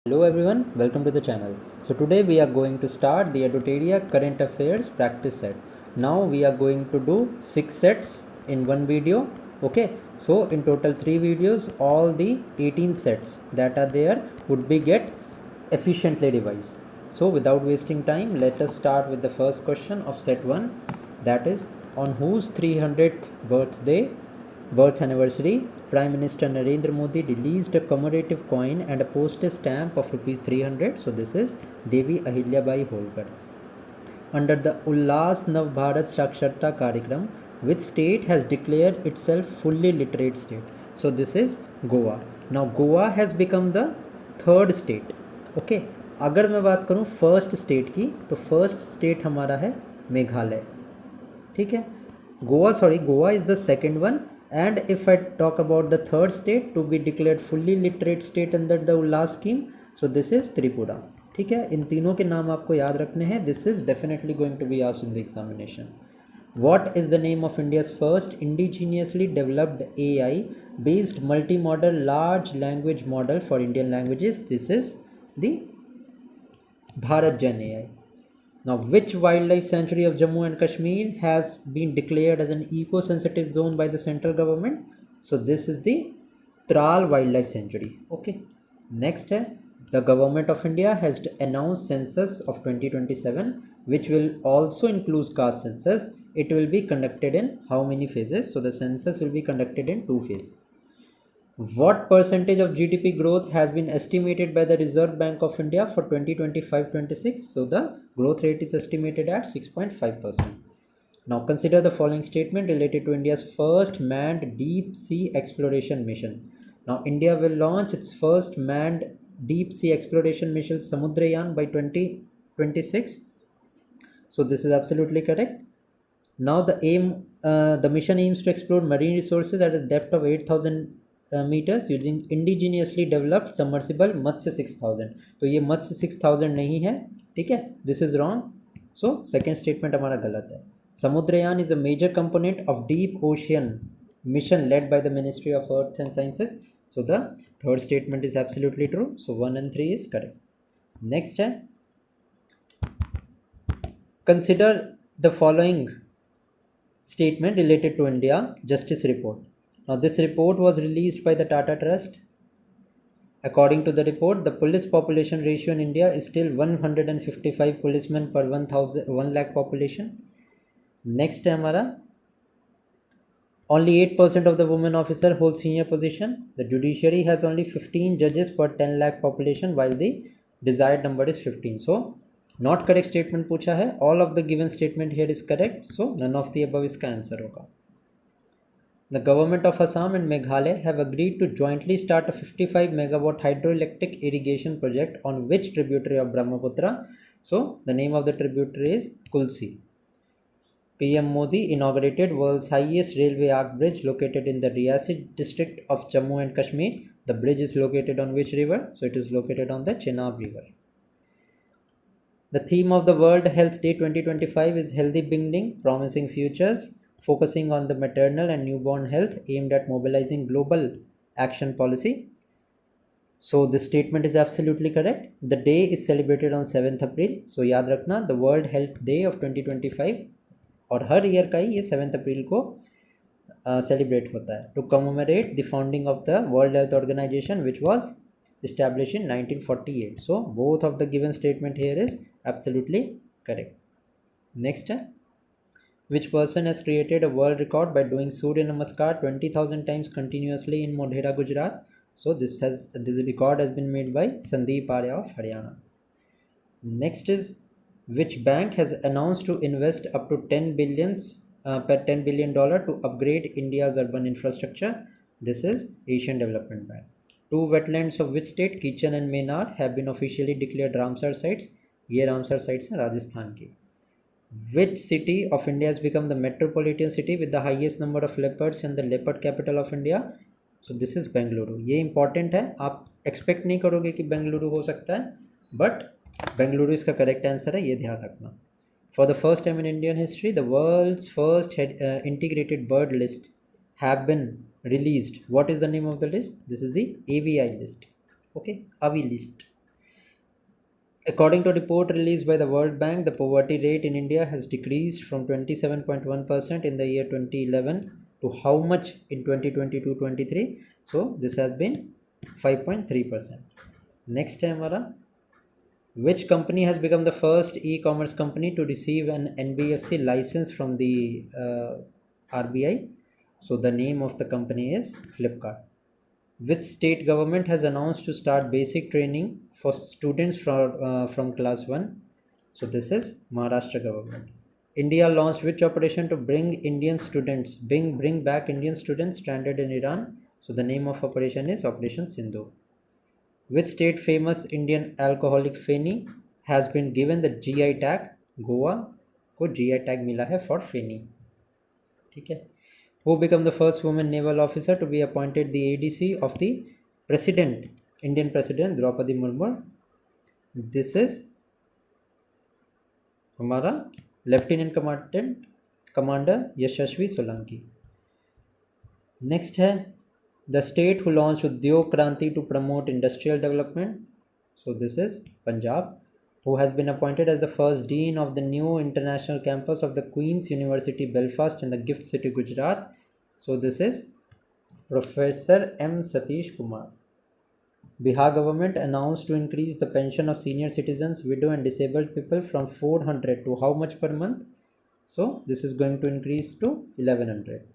Hello everyone, welcome to the channel. So today we are going to start the Eduteria current affairs practice set. Now we are going to do 6 sets in one video. Okay, so in total 3 videos, all the 18 sets that are there would be get efficiently revised. So without wasting time, let us start with the first question of set 1, that is on whose 300th birth anniversary, Prime Minister Narendra Modi released a commemorative coin and a postage stamp of rupees 300. So this is Devi Ahilyabai Holkar. Under the Ullas Nav Bharat Saksharta Karikram, which state has declared itself fully literate state? So this is Goa. Now Goa has become the third state. Okay, अगर मैं बात करूँ first state की, तो first state हमारा है मेघालय. ठीक है, Goa is the second one. And if I talk about the third state to be declared fully literate state under the Ullas scheme, so this is Tripura. ठीक है, इन तीनों के नाम आपको याद रखने हैं. This is definitely going to be asked in the examination. What is the name of India's first indigenously developed AI based multimodal large language model for Indian languages? This is the Bharat Jan AI. Now, which wildlife sanctuary of Jammu and Kashmir has been declared as an eco-sensitive zone by the central government? So this is the Tral Wildlife Sanctuary. Okay. Next है, the government of India has announced census of 2027, which will also include caste census. It will be conducted in how many phases? So the census will be conducted in 2 phases. What percentage of GDP growth has been estimated by the Reserve Bank of India for 2025-26? So the growth rate is estimated at 6.5%. Now consider the following statement related to India's first manned deep sea exploration mission. Now India will launch its first manned deep sea exploration mission Samudrayan by 2026. So this is absolutely correct. Now the mission aims to explore marine resources at a depth of 8,000 meters using indigenously developed submersible Matsya 6000. तो ये मत्स्य 6000 नहीं है. ठीक है, this is wrong. So second statement हमारा गलत है. Samudrayaan is a major component of deep ocean mission led by the Ministry of Earth and Sciences. So the third statement is absolutely true. So 1 and 3 is correct. Next है, consider the following statement related to India Justice Report. Now this report was released by the Tata Trust. According to the report, the police population ratio in India is still 155 policemen per 1 lakh population. Next है हमारा, only 8% of the women officer hold senior position. The judiciary has only 15 judges per 10 lakh population while the desired number is 15. So not correct statement पूछा है. All of the given statement here is correct. So none of the above इसका answer होगा. The government of Assam and Meghalaya have agreed to jointly start a 55 megawatt hydroelectric irrigation project on which tributary of Brahmaputra? So the name of the tributary is Kulsi. PM Modi inaugurated world's highest railway arch bridge located in the Riyasi district of Jammu and Kashmir. The bridge is located on which river? So it is located on the Chenab river. The theme of the World Health Day 2025 is Healthy Beginning, Promising Futures, focusing on the maternal and newborn health aimed at mobilizing global action policy. So this statement is absolutely correct. The day is celebrated on 7th April. So याद रखना, the World Health Day of 2025 और हर year का ही ये 7th अप्रैल को celebrate होता है to commemorate the founding of the world health organization which was established in 1948. So both of the given statement here is absolutely correct. Next, which person has created a world record by doing Surya Namaskar 20,000 times continuously in Modhera, Gujarat? So this record has been made by Sandeep Arya of Haryana. Next is, which bank has announced to invest up to $10 billion to upgrade India's urban infrastructure? This is Asian Development Bank. Two wetlands of which state, Kitchen and Menar, have been officially declared Ramsar sites? ये Ramsar sites हैं राजस्थान की. Which city of India has become the metropolitan city with the highest number of leopards and the leopard capital of India? So this is Bengaluru. ये important है, आप expect नहीं करोगे कि बेंगलुरु हो सकता है, but बेंगलुरु इसका correct answer है, ये ध्यान रखना. For the first time in Indian history, the world's first integrated bird list have been released. What is the name of the list? This is the AVI list. Okay, AVI list. According to a report released by the World Bank, the poverty rate in India has decreased from 27.1% in the year 2011 to how much in 2022-23? So this has been 5.3%. Next time, which company has become the first e-commerce company to receive an NBFC license from the RBI? So the name of the company is Flipkart. Which state government has announced to start basic training for students from class 1? So this is Maharashtra government. India launched which operation to bring back Indian students stranded in Iran? So the name of operation is Operation Sindhu. Which state famous Indian alcoholic Feni has been given the GI tag? Goa को GI tag मिला है for Feni. ठीक है. Who became the first woman naval officer to be appointed the ADC of the President, Indian President Draupadi Murmu? This is हमारा lieutenant commander यशस्वी Solanki. Next है the state who launched Udyog Kranti to promote industrial development. So this is Punjab, who has been appointed as the first dean of the new international campus of the Queen's University Belfast in the Gift City, Gujarat. So this is Professor M. Satish Kumar. Bihar government announced to increase the pension of senior citizens, widow and disabled people from 400 to how much per month? So this is going to increase to 1100.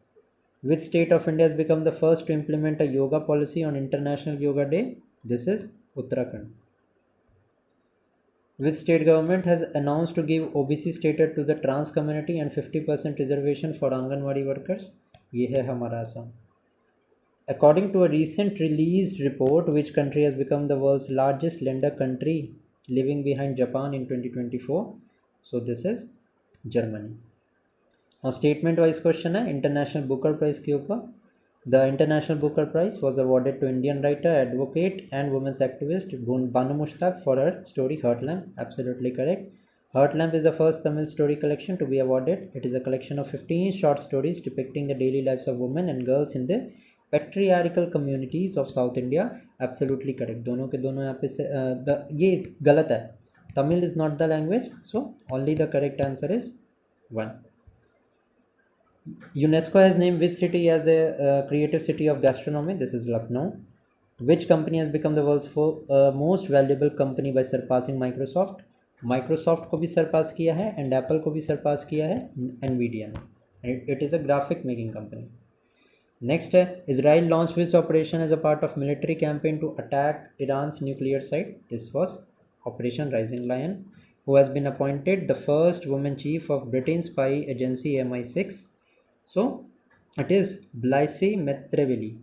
Which state of India has become the first to implement a yoga policy on International Yoga Day? This is Uttarakhand. Which state government has announced to give OBC status to the trans community and 50% reservation for Anganwadi workers? ये है हमारा Assam. According to a recent released report, which country has become the world's largest lender country, leaving behind Japan in 2024? So this is Germany. Now statement wise question है international Booker prize के ऊपर. The International Booker Prize was awarded to Indian writer, advocate and women's activist Banu Mushtaq for her story Heartland. Absolutely correct. Heartland is the first Tamil story collection to be awarded. It is a collection of 15 short stories depicting the daily lives of women and girls in the patriarchal communities of South India. Absolutely correct. दोनों के दोनों यहाँ पे ये गलत है. Tamil is not the language, so only the correct answer is 1. UNESCO has named which city as the creative city of gastronomy? This is Lucknow. Which company has become the world's most valuable company by surpassing Microsoft? Microsoft को भी surpass किया है and Apple को भी surpass किया है Nvidia ने. It is a graphic making company. Next है Israel launched which operation as a part of military campaign to attack Iran's nuclear site? This was Operation Rising Lion. Who has been appointed the first woman chief of Britain's spy agency MI6? So it is Blaise Maitreveli.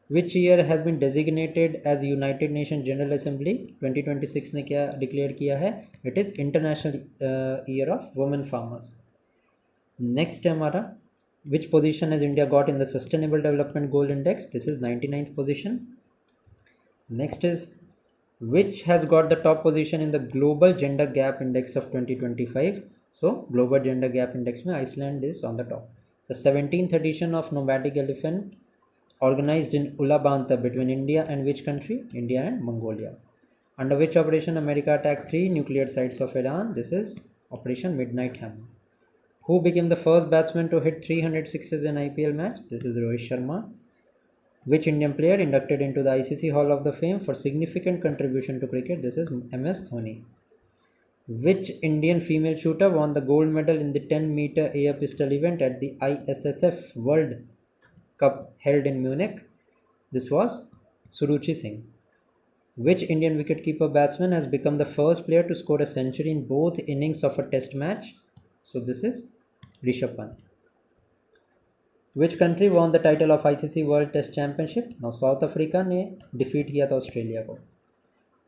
Which year has been designated as United Nations General Assembly? 2026 ने क्या declare किया है? It is International Year of Women Farmers. Next है हमारा which position has India got in the Sustainable Development Goal Index? This is 99th position. Next is which has got the top position in the Global Gender Gap Index of 2025? So Global Gender Gap Index में Iceland is on the top. The 17th edition of Nomadic Elephant organized in Ulaanbaatar between India and which country? India and Mongolia. Under which operation America attacked 3 nuclear sites of Iran? This is Operation Midnight Hammer. Who became the first batsman to hit 300 sixes in IPL match? This is Rohit Sharma. Which Indian player inducted into the ICC Hall of the Fame for significant contribution to cricket? This is MS Dhoni. Which Indian female shooter won the gold medal in the 10-meter air pistol event at the ISSF World Cup held in Munich? This was Suruchi Singh. Which Indian wicketkeeper batsman has become the first player to score a century in both innings of a test match? So this is Rishabh Pant. Which country won the title of ICC World Test Championship? Now South Africa ने defeat किया था Australia को.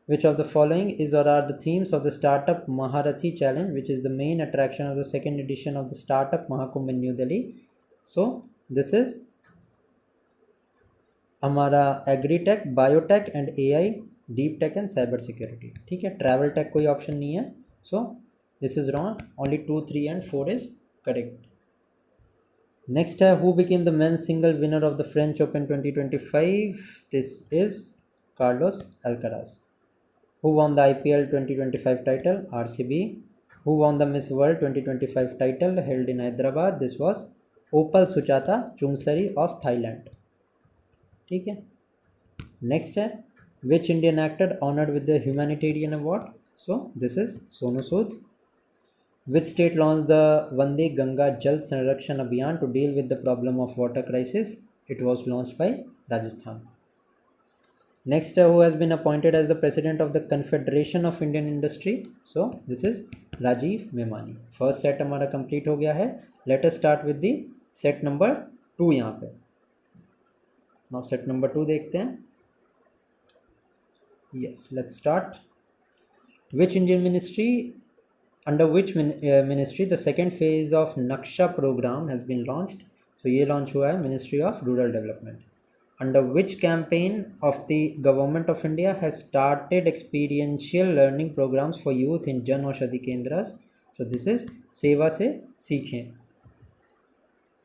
Which of the following is or are the themes of the Startup Maharathi Challenge, which is the main attraction of the second edition of the Startup Mahakumbh in New Delhi? So this is हमारा Agri-Tech, Biotech and AI, Deep Tech and Cyber Security. ठीक है. Travel Tech कोई option नहीं है. So this is wrong. Only 2, 3 and 4 is correct. Next who became the men's single winner of the French Open 2025? This is Carlos Alcaraz. Who won the IPL 2025 title? RCB. Who won the Miss World 2025 title held in Hyderabad? This was Opal Suchata Chungsari of Thailand. ठीक है. Next है, which Indian actor honored with the humanitarian award? So this is Sonu Sood. Which state launched the Vande Ganga Jal Sanrakshan Abhiyan to deal with the problem of water crisis? It was launched by Rajasthan. Next, who has been appointed as the president of the Confederation of Indian Industry? So this is Rajiv Memani. First set हमारा complete हो गया है. Let us start with the set number 2 यहाँ पे. Now set number 2 देखते हैं. Yes, let's start. Which Indian ministry, under which ministry the second phase of Naksha program has been launched? So ये launch हुआ है Ministry of Rural Development. Under which campaign of the Government of India has started experiential learning programs for youth in Jan Aushadhi Kendras? So this is Seva Se Seekhein.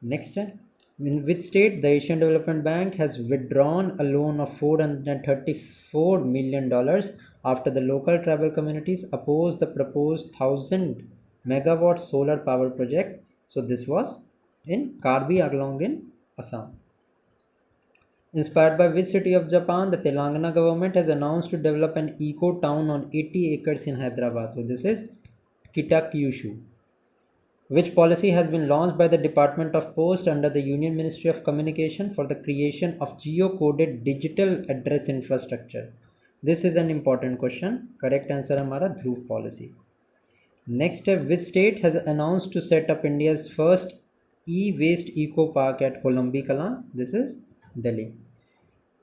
Next है, in which state the Asian Development Bank has withdrawn a loan of $434 million after the local tribal communities opposed the proposed 1000 megawatt solar power project? So this was in Karbi Anglong in Assam. Inspired by which city of Japan, the Telangana government has announced to develop an eco town on 80 acres in Hyderabad? So this is Kitakyushu. Which policy has been launched by the Department of Post under the Union Ministry of Communication for the creation of geo-coded digital address infrastructure? This is an important question. Correct answer हमारा Dhruv policy. Next, which state has announced to set up India's first e-waste eco park at Holombi Kalan? This is Delhi.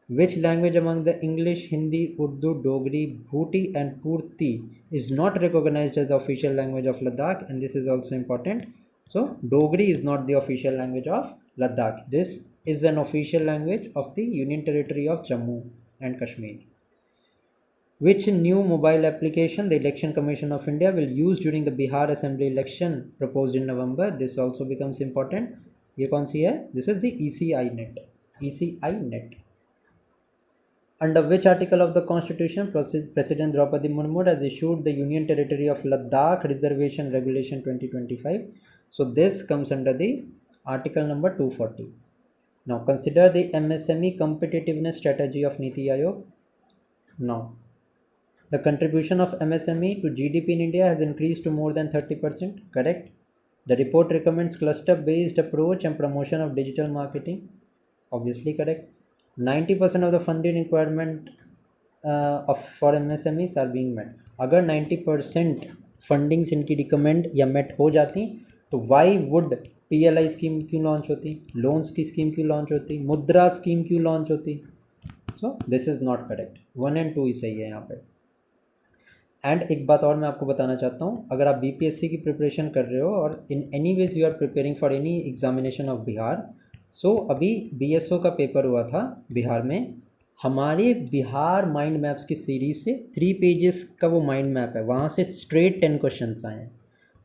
Which language among the English, Hindi, Urdu, Dogri, Bhuti and Purti is not recognized as the official language of Ladakh? And this is also important. So Dogri is not the official language of Ladakh. This is an official language of the Union Territory of Jammu and Kashmir. Which new mobile application the Election Commission of India will use during the Bihar Assembly election proposed in November? This also becomes important. ये कौन सी है? This is the ECI net. ECI net. Under which article of the Constitution President Draupadi Murmu has issued the Union Territory of Ladakh Reservation Regulation 2025? So this comes under the article number 240. Now consider the MSME competitiveness strategy of Niti Aayog. Now the contribution of MSME to GDP in India has increased to more than 30%. Correct. The report recommends cluster-based approach and promotion of digital marketing. Obviously correct. 90% of the funding requirement for MSMEs are being met. अगर 90% fundings इनकी recommend या met हो जाती तो why would PLI scheme क्यों launch होती, loans की scheme क्यों लॉन्च होती, मुद्रा स्कीम क्यों लॉन्च होती? सो दिस इज़ नॉट करेक्ट. 1 और 2 ही सही है यहाँ पे. एंड एक बात और मैं आपको बताना चाहता हूँ, अगर आप BPSC की प्रिपरेशन कर रहे हो और in any ways you are preparing for any examination of Bihar, so अभी BSO का पेपर हुआ था बिहार में. हमारे बिहार माइंड मैप्स की सीरीज़ से 3 पेजेस का वो माइंड मैप है, वहाँ से स्ट्रेट 10 क्वेश्चंस आए हैं.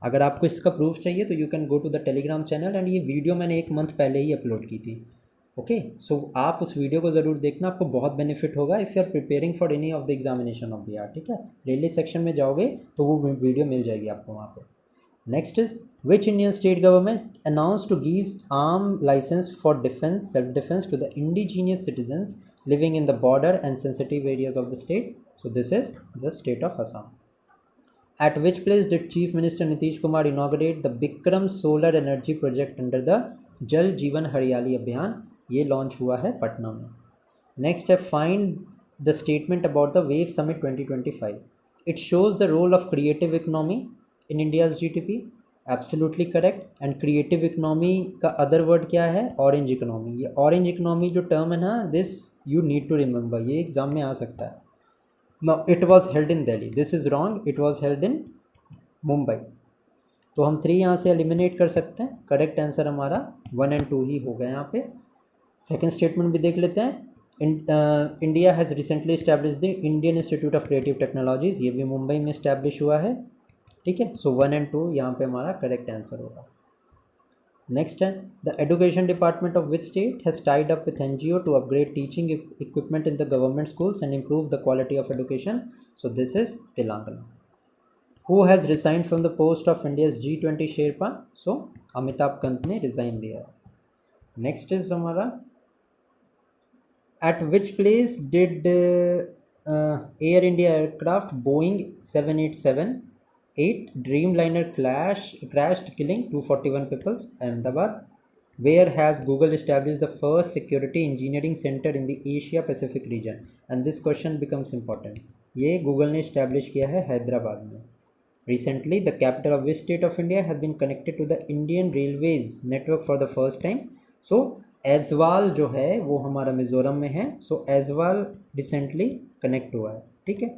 अगर आपको इसका प्रूफ चाहिए तो you can go to the Telegram channel and ये वीडियो मैंने 1 मंथ पहले ही अपलोड की थी. ओके, सो आप उस वीडियो को ज़रूर देखना, आपको बहुत बेनिफिट होगा if you are preparing for any of the examination of Bihar. ठीक है, रेलवे सेक्शन में जाओगे तो वो वीडियो मिल जाएगी आपको वहाँ पर. Next is, which Indian state government announced to give arms license for defense, self-defense to the indigenous citizens living in the border and sensitive areas of the state? So this is the state of Assam. At which place did Chief Minister Nitish Kumar inaugurate the Bikram Solar Energy Project under the Jal Jeevan Haryali Abhiyan? ये launch हुआ है पटना में. Next है, find the statement about the Wave Summit 2025. It shows the role of creative economy in India's GDP. Absolutely correct. And creative economy का other word क्या है? Orange economy. ये orange economy जो term है ना, this you need to remember. ये exam में आ सकता है. Now it was held in Delhi. This is wrong. It was held in Mumbai. तो हम 3 यहाँ से एलिमिनेट कर सकते हैं. करेक्ट आंसर हमारा 1 और 2 ही हो गया यहाँ पे. सेकेंड स्टेटमेंट भी देख लेते हैं. India has recently establish the Indian institute of creative technologies. ये भी मुंबई में इस्टेब्लिश हुआ है. ठीक है, सो 1 और 2 यहाँ पे हमारा करेक्ट आंसर होगा. नेक्स्ट है, which Indian state government announced to give next है the education department of which state has tied up with NGO to upgrade teaching equipment in the government schools and improve the quality of education. So this is Telangana. Who has resigned from the post of India's G20 Sherpa? So Amitabh Kant ने resign दिया. Next is हमारा at which place did Air India aircraft Boeing 787-8 Dreamliner crashed killing 241 people? Ahmedabad. Where has Google established the first security engineering center in the Asia Pacific region? And this question becomes important. ये Google ने establish किया है हैदराबाद में. Recently, the capital of which state of India has been connected to the Indian Railways network for the first time? So, Aizawl जो है वो हमारा मिजोरम में है. सो एजवाल रिसेंटली कनेक्ट हुआ है. ठीक है.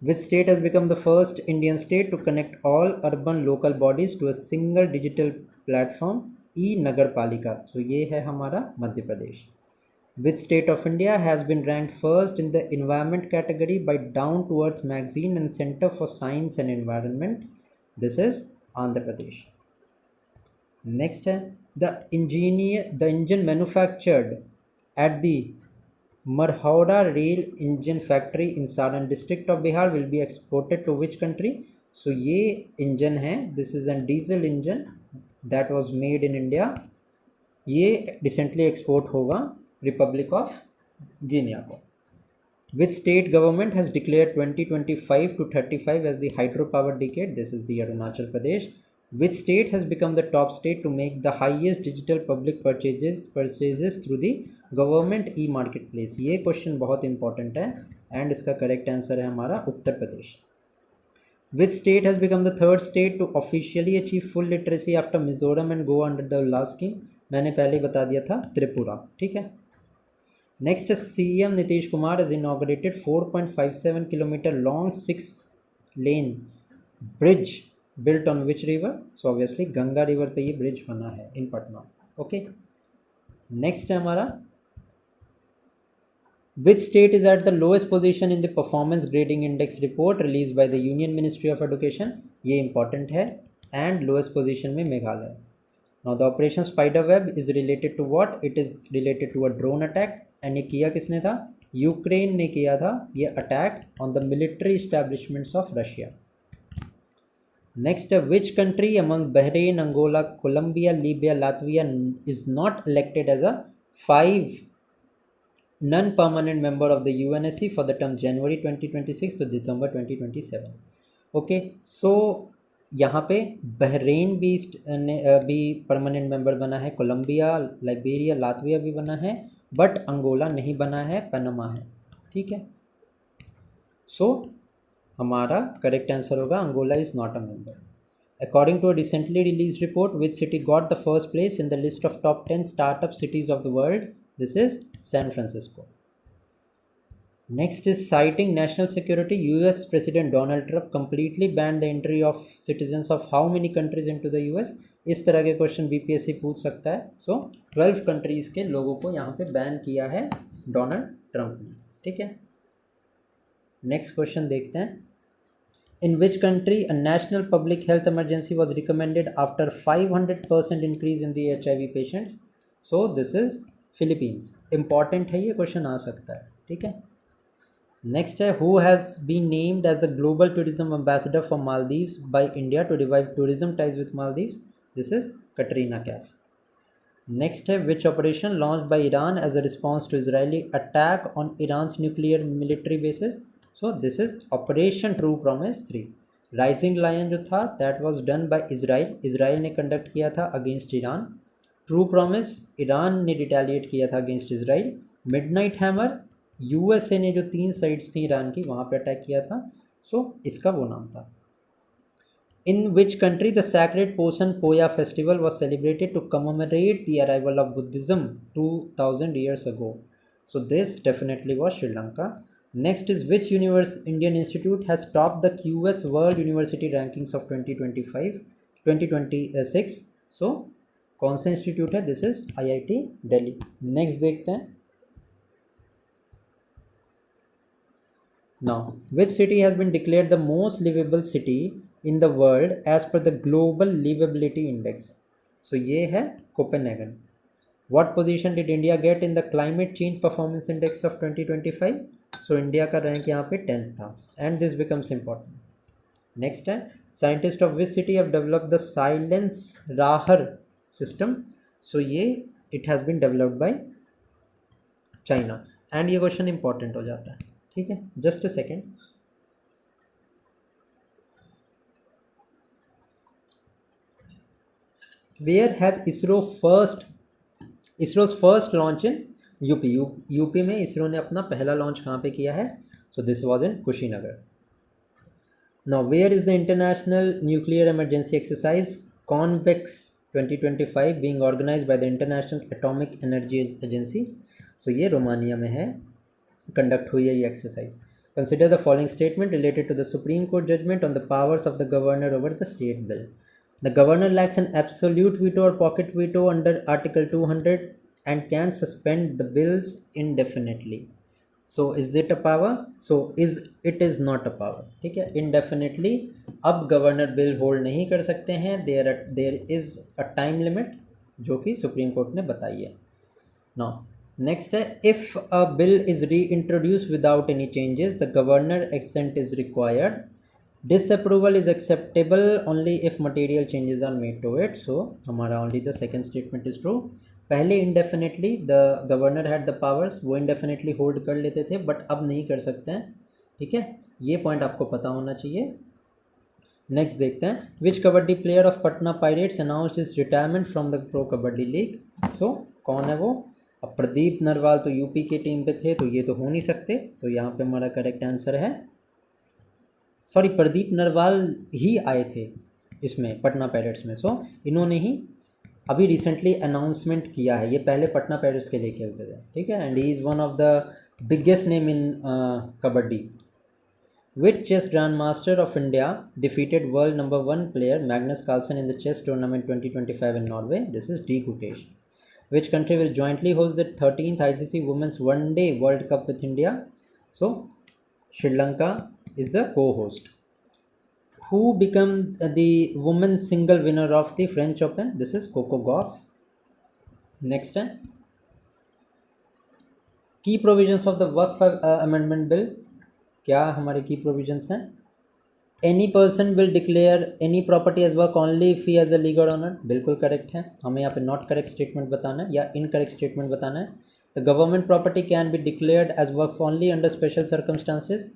Which state has become the first Indian state to connect all urban local bodies to a single digital platform? E Nagar पालिका. तो ये है हमारा Madhya Pradesh. Which state of India has been ranked first in the environment category by Down to Earth magazine and Center for Science and Environment? This is Andhra Pradesh. Next है the engine manufactured at the Marhauda Rail Engine Factory in Saran district of Bihar will be exported to which country? So ये engine है, this is a diesel engine that was made in India. ये recently export होगा Republic of Guinea को. Which state government has declared 2025 to 35 as the hydropower decade? This is the Arunachal Pradesh. Which state has become the top state to make the highest digital public purchases through the government e-marketplace? ये question बहुत important है and इसका correct answer है हमारा Uttar Pradesh. Which state has become the third state to officially achieve full literacy after Mizoram and Goa under the last scheme? मैंने पहले बता दिया था त्रिपुरा. ठीक है. Next, CM Nitish Kumar has inaugurated 4.57 kilometer long 6-lane bridge built on which river? So obviously Ganga river पे ये bridge बना है in Patna. Okay. Next है हमारा which state is at the lowest position in the performance grading index report released by the Union Ministry of Education? ये important है and lowest position में Meghalaya. Now the operation Spiderweb is related to what? It is related to a drone attack. And ये किया किसने था? Ukraine ने किया था ये attack on the military establishments of Russia. Next है which country among Bahrain, Angola, Colombia, Libya, Latvia is not elected as a 5 non permanent member of the UNSC for the term January 2026 to December 2027. Okay. So यहाँ पे Bahrain भी permanent member बना है, Colombia, Liberia, Latvia भी बना है, but Angola नहीं बना है, पनामा है. ठीक है. सो हमारा करेक्ट आंसर होगा Angola is not a member. According to a recently release report which city got the first place in the list of top 10 startup cities of the world? This is San Francisco. Next is citing national security. US President Donald Trump completely banned the entry of citizens of how many countries into the US? इस तरह के question BPSC पूछ सकता है. सो 12 countries के लोगों को यहाँ पे बैन किया है डोनाल्ड ट्रंप ने. ठीक है. नेक्स्ट क्वेश्चन देखते हैं. In which country a national public health emergency was recommended after 500% increase in the HIV patients? So this is Philippines. Important है, ये क्वेश्चन आ सकता है. ठीक है. Next है who has been named as the global tourism ambassador for Maldives by India to revive tourism ties with Maldives? This is Katrina Kaif. Next है which operation launched by Iran as a response to Israeli attack on Iran's nuclear military bases? So this is Operation True Promise 3. Rising Lion जो था that was done by Israel. Israel ने conduct किया था against Iran. True Promise Iran ने retaliate किया था against Israel. Midnight Hammer USA ने जो 3 साइट्स थी ईरान की वहाँ पे अटैक किया था. सो इसका वो नाम था. In which country the sacred Poson Poya festival was celebrated to commemorate the arrival of Buddhism 2000 years ago? So this definitely was Sri Lanka. Next is which Indian institute has top the QS world university rankings of 2026? So कौन सा institute है? This is IIT Delhi. Next देखते हैं. Now, which city has been declared the most livable city in the world as per the Global Livability Index? So ये है Copenhagen. What position did India get in the climate change performance index of 2025? So India का rank यहाँ पे 10th था, and this becomes important. Next है scientist of which city have developed the silence राहर system? So ये it has been developed by China, and ये question important हो जाता है, ठीक है। Just a second. Where has ISRO's first launch in UP में इसरो ने अपना पहला लॉन्च कहाँ पे किया है? So this was in Kushinagar. Now where is the international nuclear emergency exercise ConvEx 2025 being organized by the International Atomic Energy Agency? सो ये रोमानिया में है, कंडक्ट हुई है ये exercise. Consider the following statement related to the supreme court judgement on the powers of the governor over the state bill. The governor lacks an absolute veto or pocket veto under Article 200 and can suspend the bills indefinitely. So is it a power? So it is not a power, ठीक है। indefinitely अब governor bill hold नहीं कर सकते हैं, there is a time limit जो कि supreme court ने बताई है। Now next है if a bill is reintroduced without any changes, the governor assent is required. Disapproval is acceptable only if material changes are made to it. So हमारा only the second statement is true. पहले indefinitely the governor had the powers, वो indefinitely hold कर लेते थे, but अब नहीं कर सकते हैं, ठीक है। ये पॉइंट आपको पता होना चाहिए। नेक्स्ट देखते हैं which kabaddi player of Patna Pirates announced his retirement from the pro kabaddi league? So कौन है वो? अब प्रदीप नरवाल तो यूपी की टीम पे थे, तो ये तो हो नहीं सकते, तो यहाँ पे हमारा करेक्ट आंसर है, सॉरी प्रदीप नरवाल ही आए थे इसमें पटना पायरेट्स में। सो इन्होंने ही अभी रिसेंटली अनाउंसमेंट किया है, ये पहले पटना पायरेट्स के लिए खेलते थे, ठीक है। And he is one of the biggest name in kabaddi. Which chess grandmaster of India defeated world number 1 player Magnus Carlsen in the chess tournament 2025 in Norway? This is D. Gukesh. Which country will jointly host the 13th ICC Women's One Day World Cup with India? So, Sri Lanka is the co-host. Who became the women's single winner of the French Open? This is Coco Gauff. Next time. Key provisions of the Waqf Amendment Bill. क्या हमारे की provisions हैं? Any person will declare any property as वर्क only if he is a legal owner, बिल्कुल correct है। हमें यहाँ पे नॉट करेक्ट स्टेटमेंट बताना है या इनकरेक्ट स्टेटमेंट बताना है। The government property can be declared as वर्क only under special circumstances?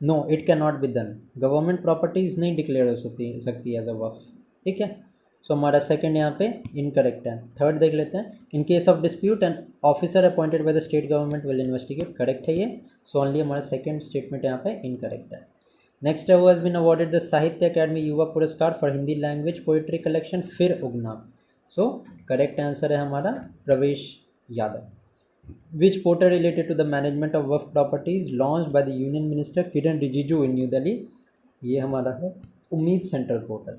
No, it can not be done. Government properties नहीं डिक्लेयर हो सकती एज अ वर्क, ठीक है। सो हमारा सेकंड यहाँ पे इनकरेक्ट है। थर्ड देख लेते हैं। In case of dispute an officer appointed by the state government will investigate, correct है ये। सो ओनली हमारा सेकंड स्टेटमेंट यहाँ पे इनकरेक्ट है। नेक्स्ट है who has been awarded the Sahitya Akademi Yuva Puraskar for Hindi language poetry collection Phir Ugna? So correct answer है हमारा Pravesh Yadav. Which portal related to the management of Waqf properties launched by the union minister Kiren Rijiju in new Delhi? ये हमारा है उम्मीद central portal.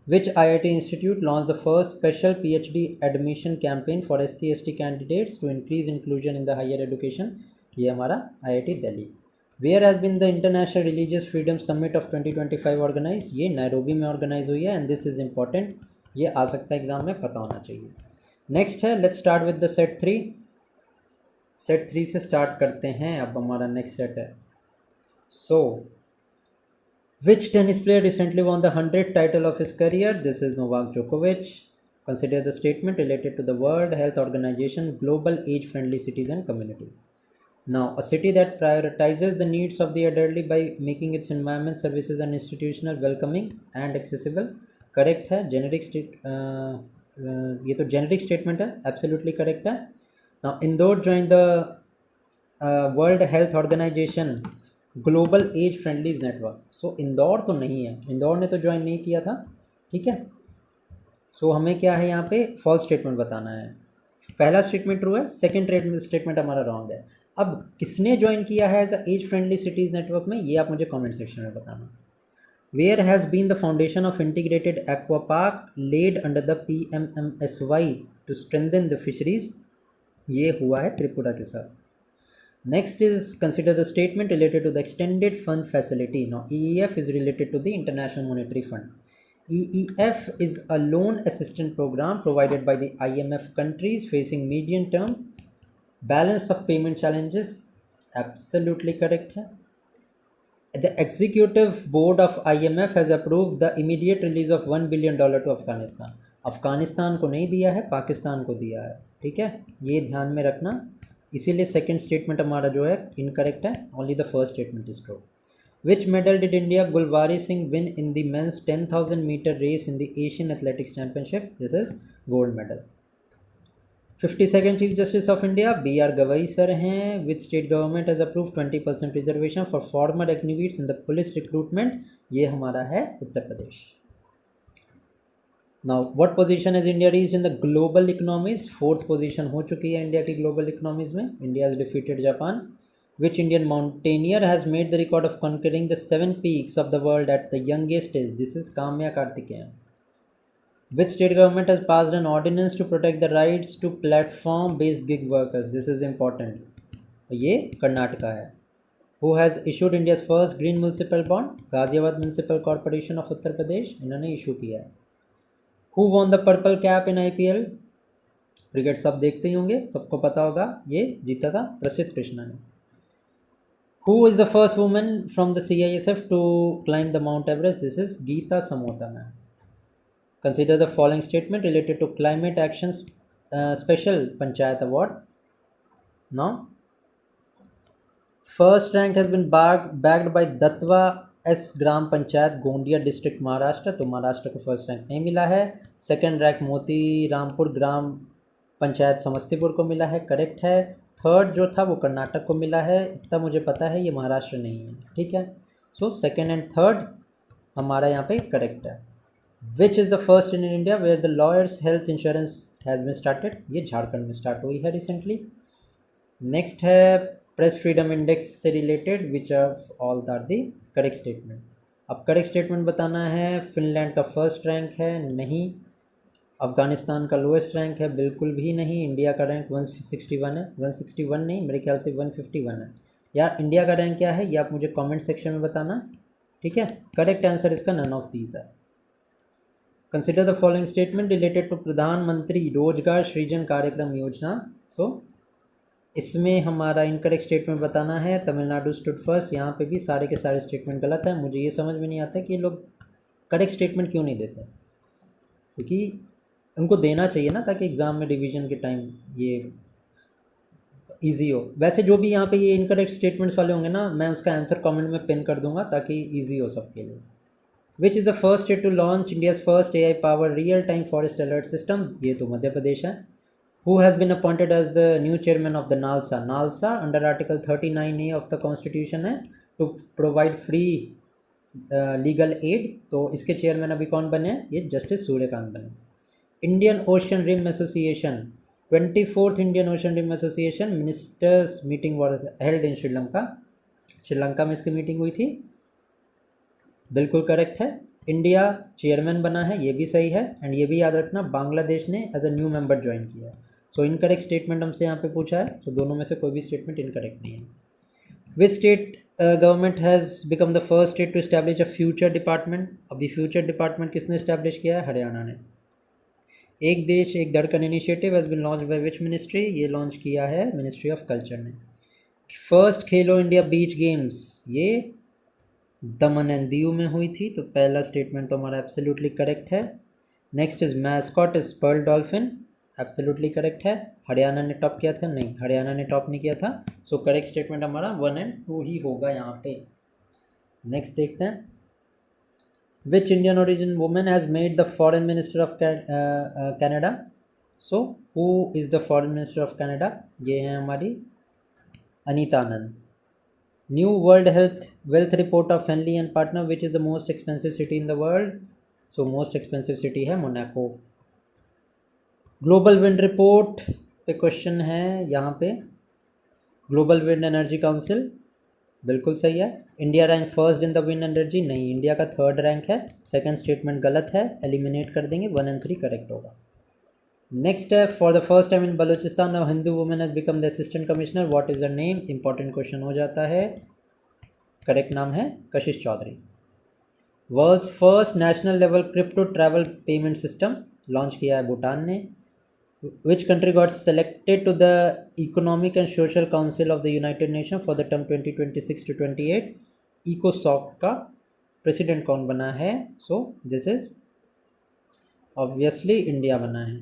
Which IIT institute launched the first special PhD admission campaign for SC/ST candidates to increase inclusion in the higher education? ये हमारा IIT Delhi. Where has been the International Religious Freedom Summit of 2025 organized? ये Nairobi में organise हुई है, and this is important, ये आ सकता है exam में, पता होना चाहिए। नेक्स्ट है let's start with the set 3। Set 3 से स्टार्ट करते हैं। अब हमारा नेक्स्ट सेट है। सो Which tennis player recently won the 100th title of his career? This is Novak Djokovic. Consider the statement related to the World Health Organization Global Age-Friendly Cities and Community. Now, a city that prioritizes the needs of the elderly by making its environment, services and institutional welcoming and accessible. Correct है। Generic ये तो generic statement है, absolutely correct है। Now, Indore joined the World Health Organization global age friendlies network. So Indore तो नहीं है, इंदौर ने तो ज्वाइन नहीं किया था, ठीक है। सो हमें क्या है यहाँ पे फॉल्स स्टेटमेंट बताना है। पहला स्टेटमेंट ट्रू है, सेकंड स्टेटमेंट हमारा रॉन्ग है। अब किसने ज्वाइन किया है as a age friendly cities network में, ये आप मुझे कमेंट सेक्शन में बताना। Where has been the foundation of integrated aqua park laid under the PMMSY to strengthen the fisheries? ये हुआ है त्रिपुरा के साथ। Next is consider the statement related to the extended fund facility. Now EEF is related to the International Monetary Fund. EEF is a loan assistance program provided by the IMF countries facing medium term balance of payment challenges. Absolutely correct है. The executive board of IMF has approved the immediate release of $1 billion to Afghanistan. Afghanistan को नहीं दिया है, पाकिस्तान को दिया है. ठीक है, ये ध्यान में रखना. इसीलिए सेकंड स्टेटमेंट हमारा जो है इनकरेक्ट है. Only the first statement is true. Which medal did India Gulwari Singh win in the men's 10,000 meter race in the Asian Athletics Championship? This is gold medal. 52nd Chief Justice of India B.R. Gavai sir हैं. Which state government has approved 20% reservation for former agnivees in the police recruitment? ये हमारा है Uttar Pradesh. Now, what position has India reached in the global economies? Fourth position हो चुकी है India की global economies में. India has defeated Japan. Which Indian mountaineer has made the record of conquering the 7 peaks of the world at the youngest age? This is Kamya Karthikeyan. Which state government has passed an ordinance to protect the rights to platform-based gig workers? This is important. ये कर्नाटका है. Who has issued India's first green municipal bond? Ghaziabad municipal corporation of Uttar Pradesh, इन्होंने issue किया है. Who won the purple cap in IPL? Cricket सब देखते ही होंगे, सबको पता होगा. ये जीता था प्रसिद्ध कृष्णा ने. Who is the first woman from the CISF to climb the Mount Everest? This is Geeta Samota ma'am. Consider the following statement related to climate actions special Panchayat Award. Now, first rank has been bagged by Datwa S Gram Panchayat Gondia District Maharashtra. तो महाराष्ट्र को first rank नहीं मिला है. Second rank मोती रामपुर ग्राम पंचायत समस्तीपुर को मिला है. Correct है. थर्ड जो था वो कर्नाटक को मिला है. इतना मुझे पता है, ये महाराष्ट्र नहीं है. ठीक है, सो सेकेंड एंड थर्ड हमारा यहाँ पे करेक्ट है. Which is the first in India where the lawyers health insurance has been started? ये झारखंड में स्टार्ट हुई है रिसेंटली. नेक्स्ट है प्रेस फ्रीडम इंडेक्स से related which of all are the correct statement. अब करेक्ट स्टेटमेंट बताना है. फिनलैंड का फर्स्ट रैंक है, नहीं. अफ़गानिस्तान का लोएस्ट रैंक है, बिल्कुल भी नहीं. इंडिया का रैंक 161 है. 161 नहीं, मेरे ख्याल से 151 है. यार इंडिया का रैंक क्या है ये आप मुझे कमेंट सेक्शन में बताना. ठीक है, करेक्ट आंसर इसका नन ऑफ दीज है. Consider the following statement related to Pradhan Mantri Rozgar सृजन कार्यक्रम योजना. सो इसमें हमारा इनकरेक्ट स्टेटमेंट बताना है. Tamil Nadu stood first. यहाँ पे भी सारे के सारे स्टेटमेंट गलत हैं. मुझे ये समझ में नहीं आता कि ये लोग करेक्ट स्टेटमेंट क्यों नहीं देते, क्योंकि उनको देना चाहिए ना, ताकि एग्ज़ाम में रिवीजन के टाइम ये इजी हो. वैसे जो भी यहाँ पे ये इनकरेक्ट स्टेटमेंट्स वाले होंगे ना, मैं उसका आंसर कमेंट में पिन कर दूंगा ताकि इजी हो सबके लिए. Which is the first state to launch India's first AI power real time forest alert system? ये तो मध्य प्रदेश है. Who has been appointed as the new chairman of the NALSA? NALSA under article 39A of the constitution है to provide free legal aid. तो इसके chairman अभी कौन बने हैं? ये जस्टिस सूर्यकांत बने. Indian Ocean Rim Association 24th Indian Ocean Rim Association ministers meeting was held in Sri Lanka. Sri Lanka में इसकी मीटिंग हुई थी. बिल्कुल करेक्ट है. इंडिया चेयरमैन बना है, ये भी सही है. एंड ये भी याद रखना बांग्लादेश ने as a new member join किया है. सो इनकरेक्ट स्टेटमेंट हमसे यहाँ पे पूछा है, तो दोनों में से कोई भी स्टेटमेंट इनकरेक्ट नहीं है. Which state government has become the first state to establish a future department? अभी फ्यूचर डिपार्टमेंट किसने इस्टेब्लिश किया है? हरियाणा ने. Ek Desh Ek Dhadkan initiative has been launch by which ministry? ये लॉन्च किया है मिनिस्ट्री ऑफ कल्चर ने. First Khelo India beach games ये दमन एंड दीव में हुई थी. तो पहला स्टेटमेंट तो हमारा एब्सोल्युटली करेक्ट है. Next is mascot is pearl dolphin. Absolutely correct है. हरियाणा ने टॉप किया था? नहीं, हरियाणा ने टॉप नहीं किया था. सो करेक्ट स्टेटमेंट हमारा 1 and 2 ही होगा यहाँ पे. नेक्स्ट देखते हैं. Which Indian origin woman has made the foreign minister of Canada? So who is the foreign minister of Canada? ये है हमारी अनीता आनंद. New World Wealth Report of Henley and Partner. Which is the most expensive city in the world? So most expensive city है Monaco. Global Wind Report पे question है यहाँ पे. Global Wind Energy Council बिल्कुल सही है. India rank first in the wind energy? नहीं, India का थर्ड रैंक है. सेकंड स्टेटमेंट गलत है, एलिमिनेट कर देंगे. 1 and 3 करेक्ट होगा. नेक्स्ट है for the first time in Balochistan a Hindu women has become the assistant commissioner. What is the name? Important question हो जाता है. करेक्ट नाम है Kashish Chaudhary. World's first national level crypto travel payment system launch किया है भूटान ने. Which country got selected to the Economic and Social Council of the United Nations for the term 2026 to 28? ECOSOC का president कौन बना है? So this is obviously India बना है.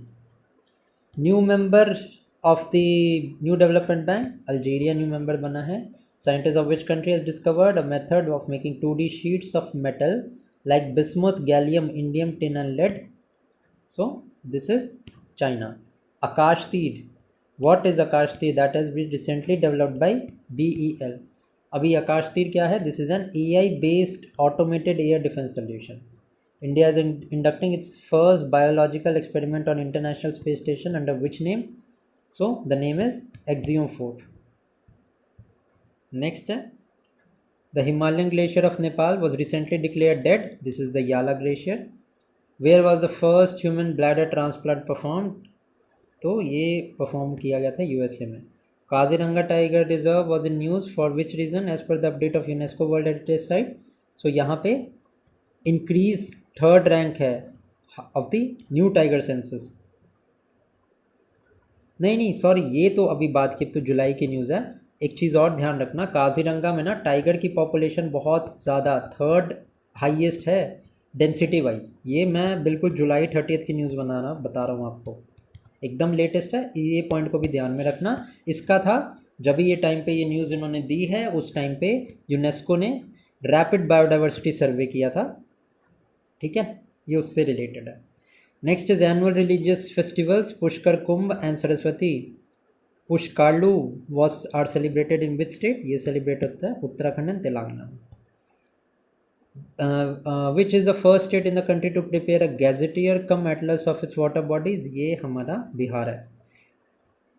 New member of the new development bank, Algeria new member बना है. Scientists of which country has discovered a method of making 2D sheets of metal like bismuth, gallium, indium, tin and lead? So this is China. Akash Tir. What is Akash Tir? That has been recently developed by BEL. अभी आकाश तीर क्या है? This is an AI based automated air defense solution. India is inducting its first biological experiment on International Space Station under which name? So the name is Axiom 4. Next, the Himalayan glacier of Nepal was recently declared dead. This is the Yala glacier. Where was the first human bladder transplant performed? तो ये perform किया गया था USA में. Kaziranga tiger reserve was in news for which reason as per the update of UNESCO world heritage site? So यहाँ पे increase third rank है of the new tiger census. नहीं सॉरी, ये तो अभी बात की, तो जुलाई की न्यूज़ है. एक चीज़ और ध्यान रखना, काजीरंगा में ना टाइगर की पॉपुलेशन बहुत ज़्यादा, थर्ड हाईएस्ट है डेंसिटी वाइज. ये मैं बिल्कुल जुलाई 30 की न्यूज़ बता रहा हूँ आपको, एकदम लेटेस्ट है. ये पॉइंट को भी ध्यान में रखना. इसका था जब ये टाइम पे ये न्यूज़ इन्होंने दी है, उस टाइम पे यूनेस्को ने रैपिड बायोडाइवर्सिटी सर्वे किया था. ठीक है, ये उससे रिलेटेड है. Next is annual religious festivals Pushkar Kumbh and Saraswati Pushkaralu was are celebrated in which state? ये सेलिब्रेट होता है Uttarakhand and Telangana. Which is the first state in the country to prepare a gazetteer cum atlas of its water bodies? ये हमारा बिहार है.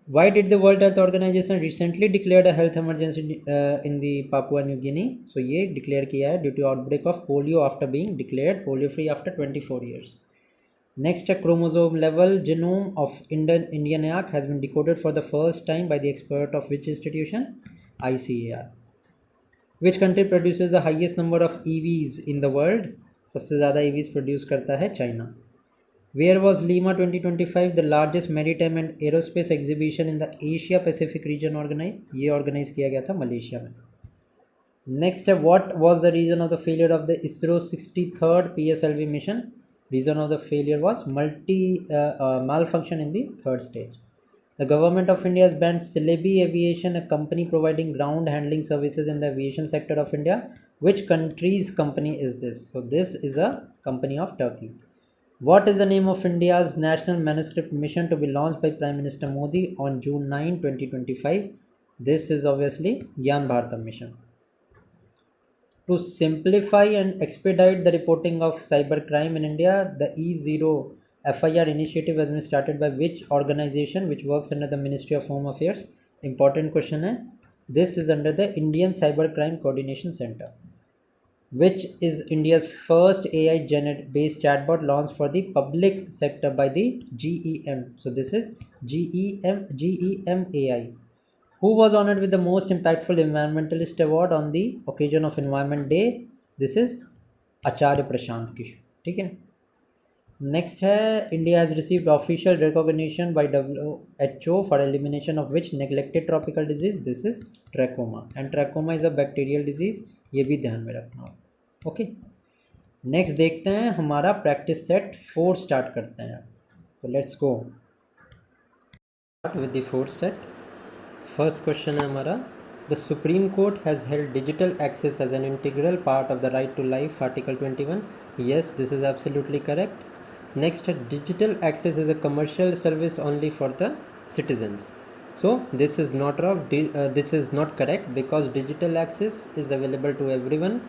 Why did the world health organization recently declared a health emergency in the Papua New Guinea? So ये declare किया है due to outbreak of polio after being declared polio free after 24 years. Next, a chromosome level genome of Indian yak has been decoded for the first time by the expert of which institution? ICAR. Which country produces the highest number of EVs in the world? सबसे ज़्यादा EVs produce करता है China. Where was Lima 2025 the largest maritime and aerospace exhibition in the Asia Pacific region organized? ये organise किया गया था Malaysia में. Next, what was the reason of the failure of the ISRO 63rd PSLV mission? Reason of the failure was malfunction in the third stage. The government of India has banned Celebi Aviation, a company providing ground handling services in the aviation sector of India. Which country's company is this? So this is a company of Turkey. What is the name of India's national manuscript mission to be launched by Prime Minister Modi on June 9, 2025? This is obviously Gyan Bharatam mission. To simplify and expedite the reporting of cybercrime in India, the E0 FIR initiative has been started by which organization which works under the Ministry of Home Affairs? Important question है. This is under the Indian Cybercrime Coordination Center. Which is India's first AI based chatbot launched for the public sector by the GEM? So this is GEM AI. Who was honored with the most impactful environmentalist award on the occasion of Environment Day? This is आचार्य प्रशांत किशोर. ठीक है. Next है, India has received official recognition by WHO for elimination of which neglected tropical disease? This is trachoma, and trachoma is a bacterial disease. ये भी ध्यान में रखना. Okay. Next देखते हैं, हमारा प्रैक्टिस सेट 4 स्टार्ट करते हैं. तो let's go with the fourth set. First question है हमारा, the supreme court has held digital access as an integral part of the right to life, article 21. Yes, this is absolutely correct. Next है, digital access is a commercial service only for the citizens. So this is not this is not correct because digital access is available to everyone.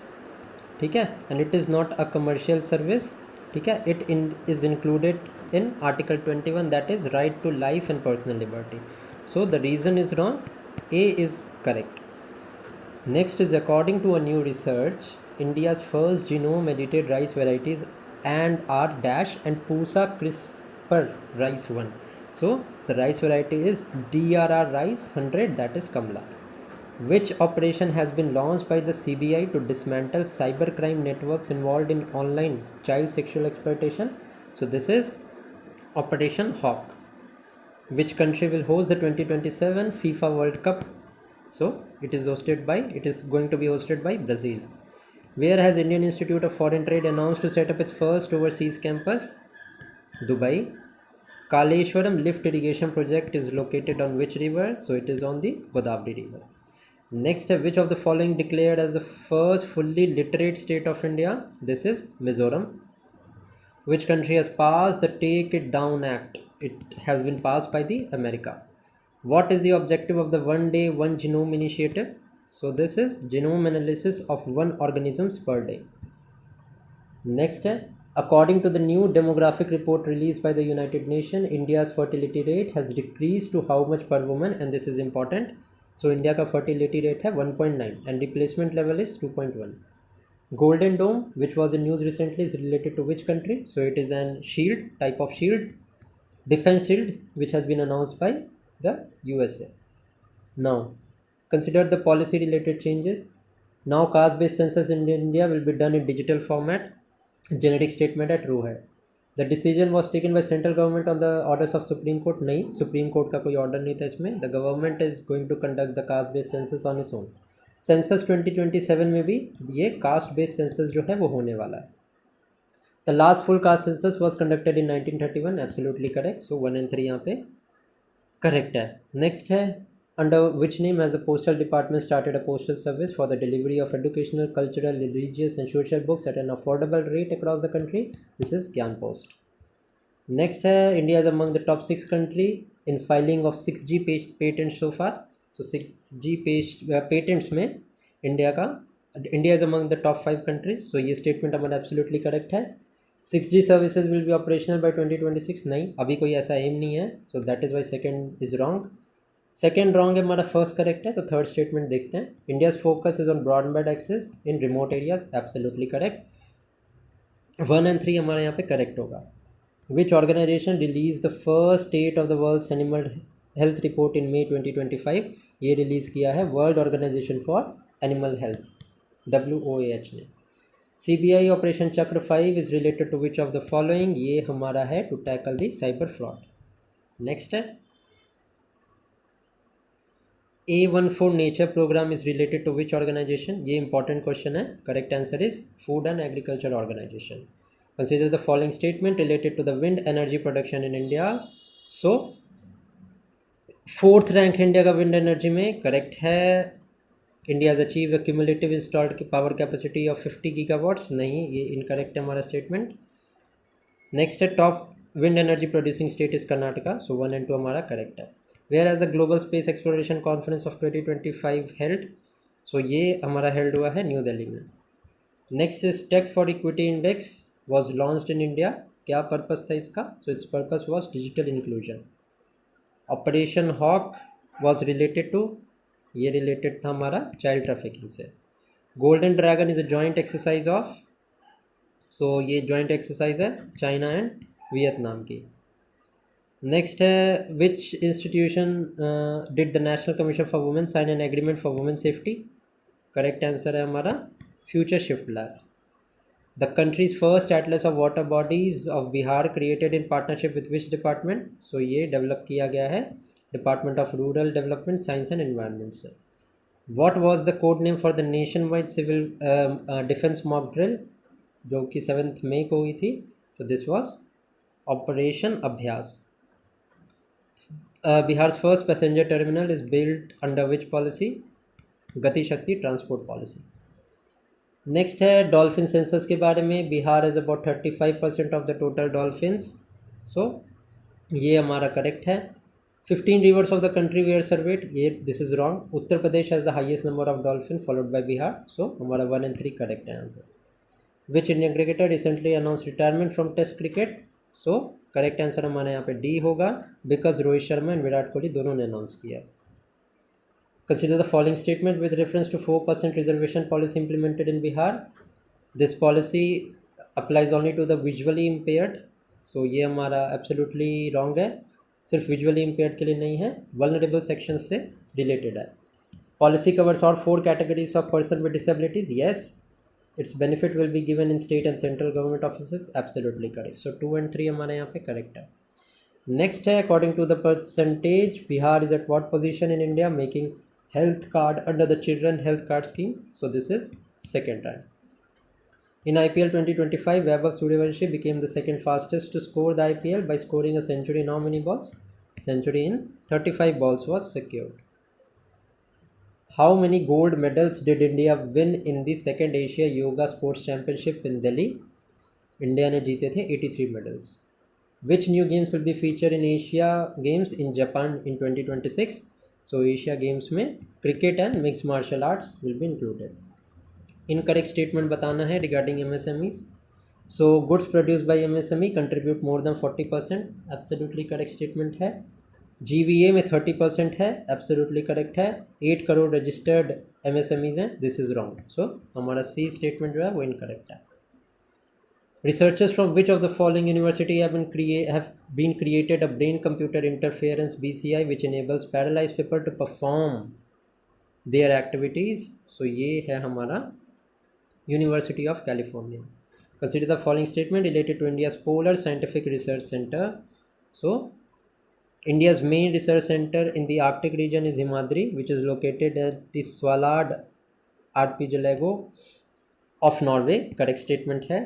ठीक है, and it is not a commercial service. ठीक है, it is included in article 21, that is right to life and personal liberty. So the reason is wrong. A is correct. Next is, according to a new research, India's first genome edited rice varieties and are dash and Pusa CRISPR rice 1. So the rice variety is DRR rice 100, that is Kamla. Which operation has been launched by the CBI to dismantle cybercrime networks involved in online child sexual exploitation? So this is Operation Hawk. Which country will host the 2027 FIFA World Cup? So it is going to be hosted by Brazil. Where has Indian Institute of Foreign Trade announced to set up its first overseas campus? Dubai. Kaleshwaram lift irrigation project is located on which river? So it is on the Godavari river. Next, which of the following declared as the first fully literate state of India? This is Mizoram. Which country has passed the Take It Down Act? It has been passed by the America. What is the objective of the One Day One Genome initiative? So this is genome analysis of one organisms per day. Next, according to the new demographic report released by the United Nations, India's fertility rate has decreased to how much per woman, and this is important. So India का fertility rate है 1.9 and replacement level is 2.1. Golden Dome, which was in news recently, is related to which country? So it is an shield, type of shield, defense shield, which has been announced by the USA. Now, consider the policy related changes. Now, caste based census in India will be done in digital format. Generic statement है, true है. The decision was taken by central government on the orders of Supreme Court. नहीं, Supreme Court का कोई order नहीं था इसमें. The government is going to conduct the caste based census on its own. Census 2027 में भी ये caste based census जो है वो होने वाला है. The last full caste census was conducted in 1931. Absolutely correct. So 1 and 3 यहाँ पे correct है. Next है, under which name has the postal department started a postal service for the delivery of educational, cultural, religious and social books at an affordable rate across the country? This is Gyan Post. Next है, India is among the top 6 country in filing of 6G patents so far. So 6G patents में India is among the top 5 countries. So ये statement हमारा absolutely correct है. 6G services will be operational by 2026. नहीं, अभी कोई ऐसा aim नहीं है. So that is why second is wrong. Second wrong है हमारा, फर्स्ट करेक्ट है. तो थर्ड स्टेटमेंट देखते हैं. India's focus is on broadband access in remote areas. Absolutely correct. 1 and 3 हमारे यहाँ पे करेक्ट होगा. Which organization release the first state of the world's animal health report in May 2025? ये release किया है world organization for animal health, WOAH ने. CBI operation Chakra 5 is related to which of the following? ये हमारा है to tackle the cyber fraud. Next है, A14 nature programme is related to which organization? ये important question है. Correct answer is food and agriculture organization. Consider the following statement related to the wind energy production in India. So 4th rank India का wind energy में. Correct है. India has achieve cumulative installed power capacity of 50 gigawatts. नहीं, ये incorrect है हमारा स्टेटमेंट. Next है, top wind energy producing state is Karnataka. So 1 and 2 हमारा करेक्ट है. Where has the Global Space Exploration Conference of 2025 held? So ये हमारा held हुआ है न्यू दिल्ली में. Next is Tech for Equity Index was launched in India. क्या purpose था इसका? So its purpose was digital inclusion. Operation Hawk was related to, ये related था हमारा child trafficking से. Golden Dragon is a joint exercise of, so ये joint exercise है China and Vietnam की. नेक्स्ट है, which institution did the national commission for women sign an agreement for women safety? Correct answer है हमारा future shift lab. The country's first atlas of water bodies of Bihar created in partnership with which department? So ये develop किया गया है department of rural development, science and environment से. What was the code name for the nationwide civil defence mock drill जो कि 7 मई को हुई थी? तो दिस वॉज ऑपरेशन अभ्यास. Bihar's first passenger terminal is built under which policy? Gati Shakti transport policy. Next है, dolphin census के बारे में. Bihar is about 35% of the total dolphins. So ये हमारा करेक्ट है. 15 rivers of the country were surveyed. ये this is wrong. Uttar Pradesh has the highest number of dolphin followed by Bihar. So हमारा 1 and 3 correct है यहाँ पर. Which Indian cricketer recently announce retirement from test cricket? So correct answer हमारे यहाँ पे D होगा, because Rohit Sharma and Virat Kohli दोनों ने अनाउंस किया. Consider the following statement with reference to 4% reservation policy implemented in Bihar. This policy applies only to the visually impaired. So ये हमारा absolutely wrong है. सिर्फ विजुअली इम्पेयर्ड के लिए नहीं है, वल्नरेबल सेक्शन से रिलेटेड है. Policy covers all 4 categories of person with disabilities. Yes. Its benefit will be given in state and central government offices. Absolutely correct. So 2 and 3 हमारे यहाँ पे correct है. Next है, according to the percentage, Bihar is at what position in India making health card under the children health card scheme? So this is second rank. In IPL 2025, Vaibhav Suryavanshi became the second fastest to score the IPL by scoring a century in how many balls? Century in 35 balls was secured. How many gold medals did India win in the second Asia Yoga Sports Championship in Delhi? India ने जीते थे 83 medals. Which new games will be featured in Asia Games in Japan in 2026? So Asia Games में cricket and mixed martial arts will be included. Incorrect statement बताना है regarding MSMEs. So goods produced by MSME contribute more than 40%. Absolutely correct statement है. GVA में 30% है. Absolutely correct है. 8 crore registered MSMEs हैं. This is wrong. So हमारा C statement जो है वो incorrect है. Researchers from which of the following university have been created a brain computer interference BCI which enables paralyzed people to perform their activities? So ये है हमारा University of California. Consider the following statement related to India's Polar Scientific Research Center. So India's main research center in the Arctic region is Himadri, which is located at the Svalbard archipelago of Norway. Correct statement है.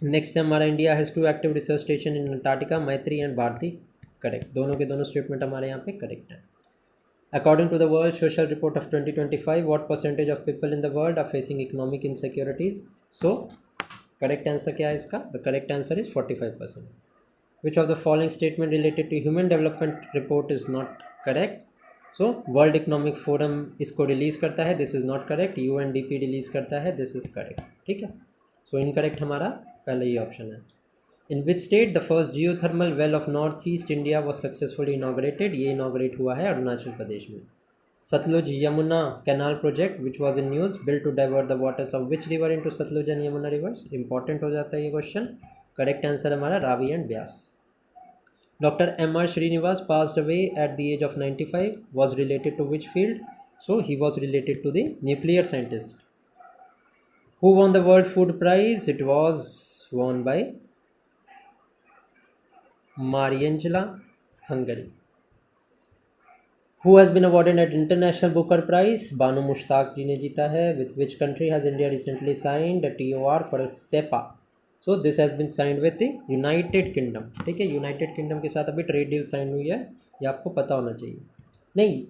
Next है हमारा India has 2 active research station in Antarctica, Maitri and Bharati. Correct. दोनों के दोनों statement हमारे यहाँ पे correct है. According to the world social report of 2025, what percentage of people in the world are facing economic insecurities? So correct answer क्या है इसका? The correct answer is 45%. Which of the following statement related to human development report is not correct? So world economic forum इसको release करता है. This is not correct. UNDP release करता है. This is correct. ठीक है. So incorrect हमारा पहले ये ऑप्शन है. In which state the first geothermal well of north east India was successfully inaugurated? ये इनाग्रेट हुआ है अरुणाचल प्रदेश में. Sutlej Yamuna canal project which was in news build to divert the waters of which river into Sutlej and Yamuna reverse? Important हो जाता है ये question. Correct answer हमारा Ravi and Beas. Doctor MR Srinivas passed away at the age of 95. Was related to which field? So he was related to the nuclear scientist. Who won the World Food Prize? It was won by Mariangela, Hungary. Who has been awarded an International Booker Prize? Banu Mushtaq जी ने जीता है. With which country has India recently signed a TOR for a SEPA? So this has been signed with the United Kingdom. ठीक है. United kingdom के साथ अभी trade deal sign हुई है. ये आपको पता होना चाहिए. नहीं,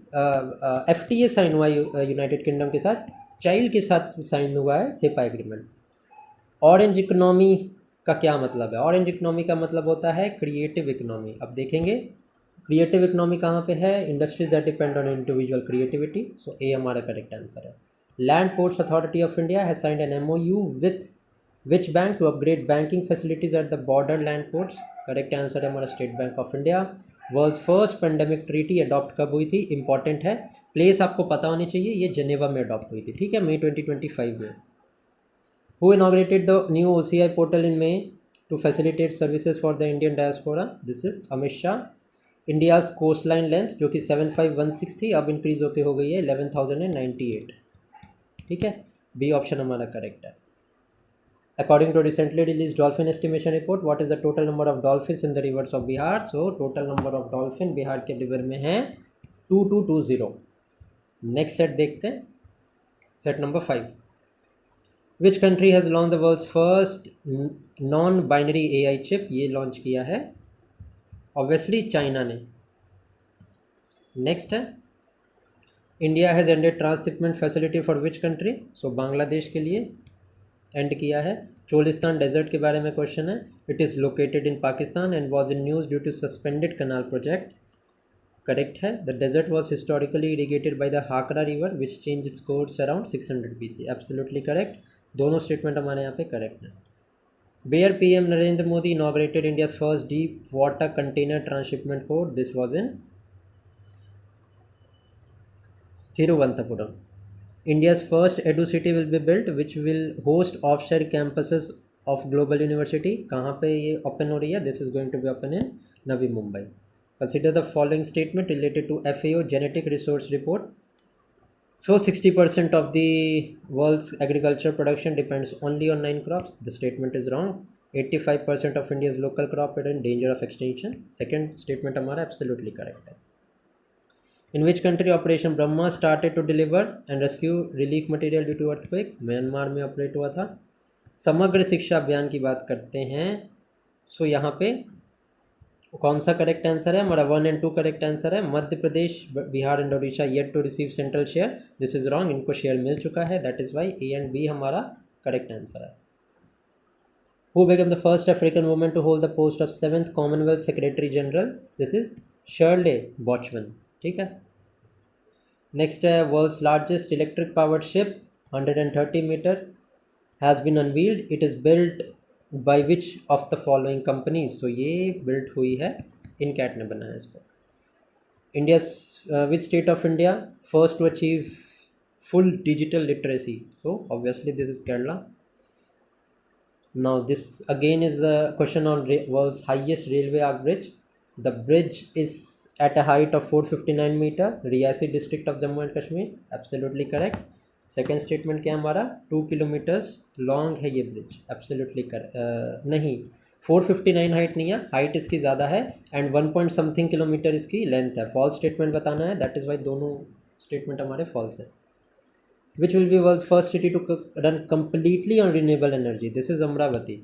FTA साइन हुआ है यूनाइटेड किंगडम के साथ. चाइल्ड के साथ साइन हुआ है सेपा एग्रीमेंट. ऑरेंज इकोनॉमी का क्या मतलब है? ऑरेंज इकोनॉमी का मतलब होता है क्रिएटिव इकोनॉमी. अब देखेंगे क्रिएटिव इकोनॉमी कहाँ पे है? Industries that depend on individual creativity. So A हमारा करेक्ट आंसर है. Land ports authority of India has signed an MOU with which bank to upgrade banking facilities at the border land ports? Correct answer है हमारा state bank of India. World first pandemic treaty adopt कब हुई थी? Important है. Place आपको पता होनी चाहिए. ये जेनेवा में अडॉप्ट हुई थी. ठीक है. मई 2025 में. Who inaugurated the new OCI portal in May to facilitate services for the Indian diaspora? This is Amit Shah. India's coastline length जो कि 7516 थी अब इंक्रीज होकर हो गई है 11,098. ठीक है. बी ऑप्शन हमारा करेक्ट है. According to recently released dolphin estimation report, what is the total number of dolphins in the rivers of Bihar? So total number of dolphin Bihar के रिवर में है 2220. नेक्स्ट सेट देखते हैं. Set number 5. Which country has launch the world's first non binary AI chip? ये launch किया है obviously China ने. Next है India has ended transshipment facility for which country? So Bangladesh के लिए एंड किया है. चोलिस्तान डेजर्ट के बारे में क्वेश्चन है. It is located in Pakistan and was in news due to suspended canal project. Correct है. The desert was historically irrigated by the Hakra river which change its course around 600 BC. Absolutely correct. दोनों statement हमारे यहाँ पे correct है. Where PM Narendra Modi inaugurated India's first deep water container transshipment code? This was in Thiruvananthapuram. India's first EduCity will be built which will host offshore campuses of global university. कहाँ पे ये open हो रही है? This is going to be open in Navi Mumbai. Consider the following statement related to FAO genetic resource report. So 60% of the world's agriculture production depends only on 9 crops. The statement is wrong. 85% of India's local crop are in danger of extinction. Second statement हमारा absolutely correct है. In which country Operation Brahma started to deliver and rescue relief material due to earthquake? Myanmar में operate हुआ था. समग्र शिक्षा अभियान की बात करते हैं. सो यहाँ पे कौन सा करेक्ट आंसर है हमारा? 1 और 2 करेक्ट आंसर है. Madhya Pradesh, Bihar and Orissa yet to receive central share. This is wrong. इनको शेयर मिल चुका है. That is why A and B हमारा करेक्ट आंसर है. Who became the first African woman to hold the post of 7th Commonwealth Secretary General? This is Shirley Bochman. ठीक है. Next है world's largest electric powered ship 130 metre has been unveiled. It is built by which of the following companies. So ये built हुई है, Incat ने बनाया इसको. India which state of India first to achieve full digital literacy? तो obviously this is Kerala. Now this again is a question on world's highest railway arch bridge. The bridge is at a height of 459 meter. Reasi district of Jammu and Kashmir. Absolutely correct. Second statement क्या हमारा? 2 kilometers long है ये bridge. Absolutely correct. नहीं, 459 height नहीं है, height इसकी ज़्यादा है एंड 1 पॉइंट समथिंग किलोमीटर इसकी लेंथ है. फॉल्स स्टेटमेंट बताना है. दैट इज़ वाई दोनों स्टेटमेंट हमारे फॉल्स है. Which will be world's first city to run completely on renewable energy? This is Amravati.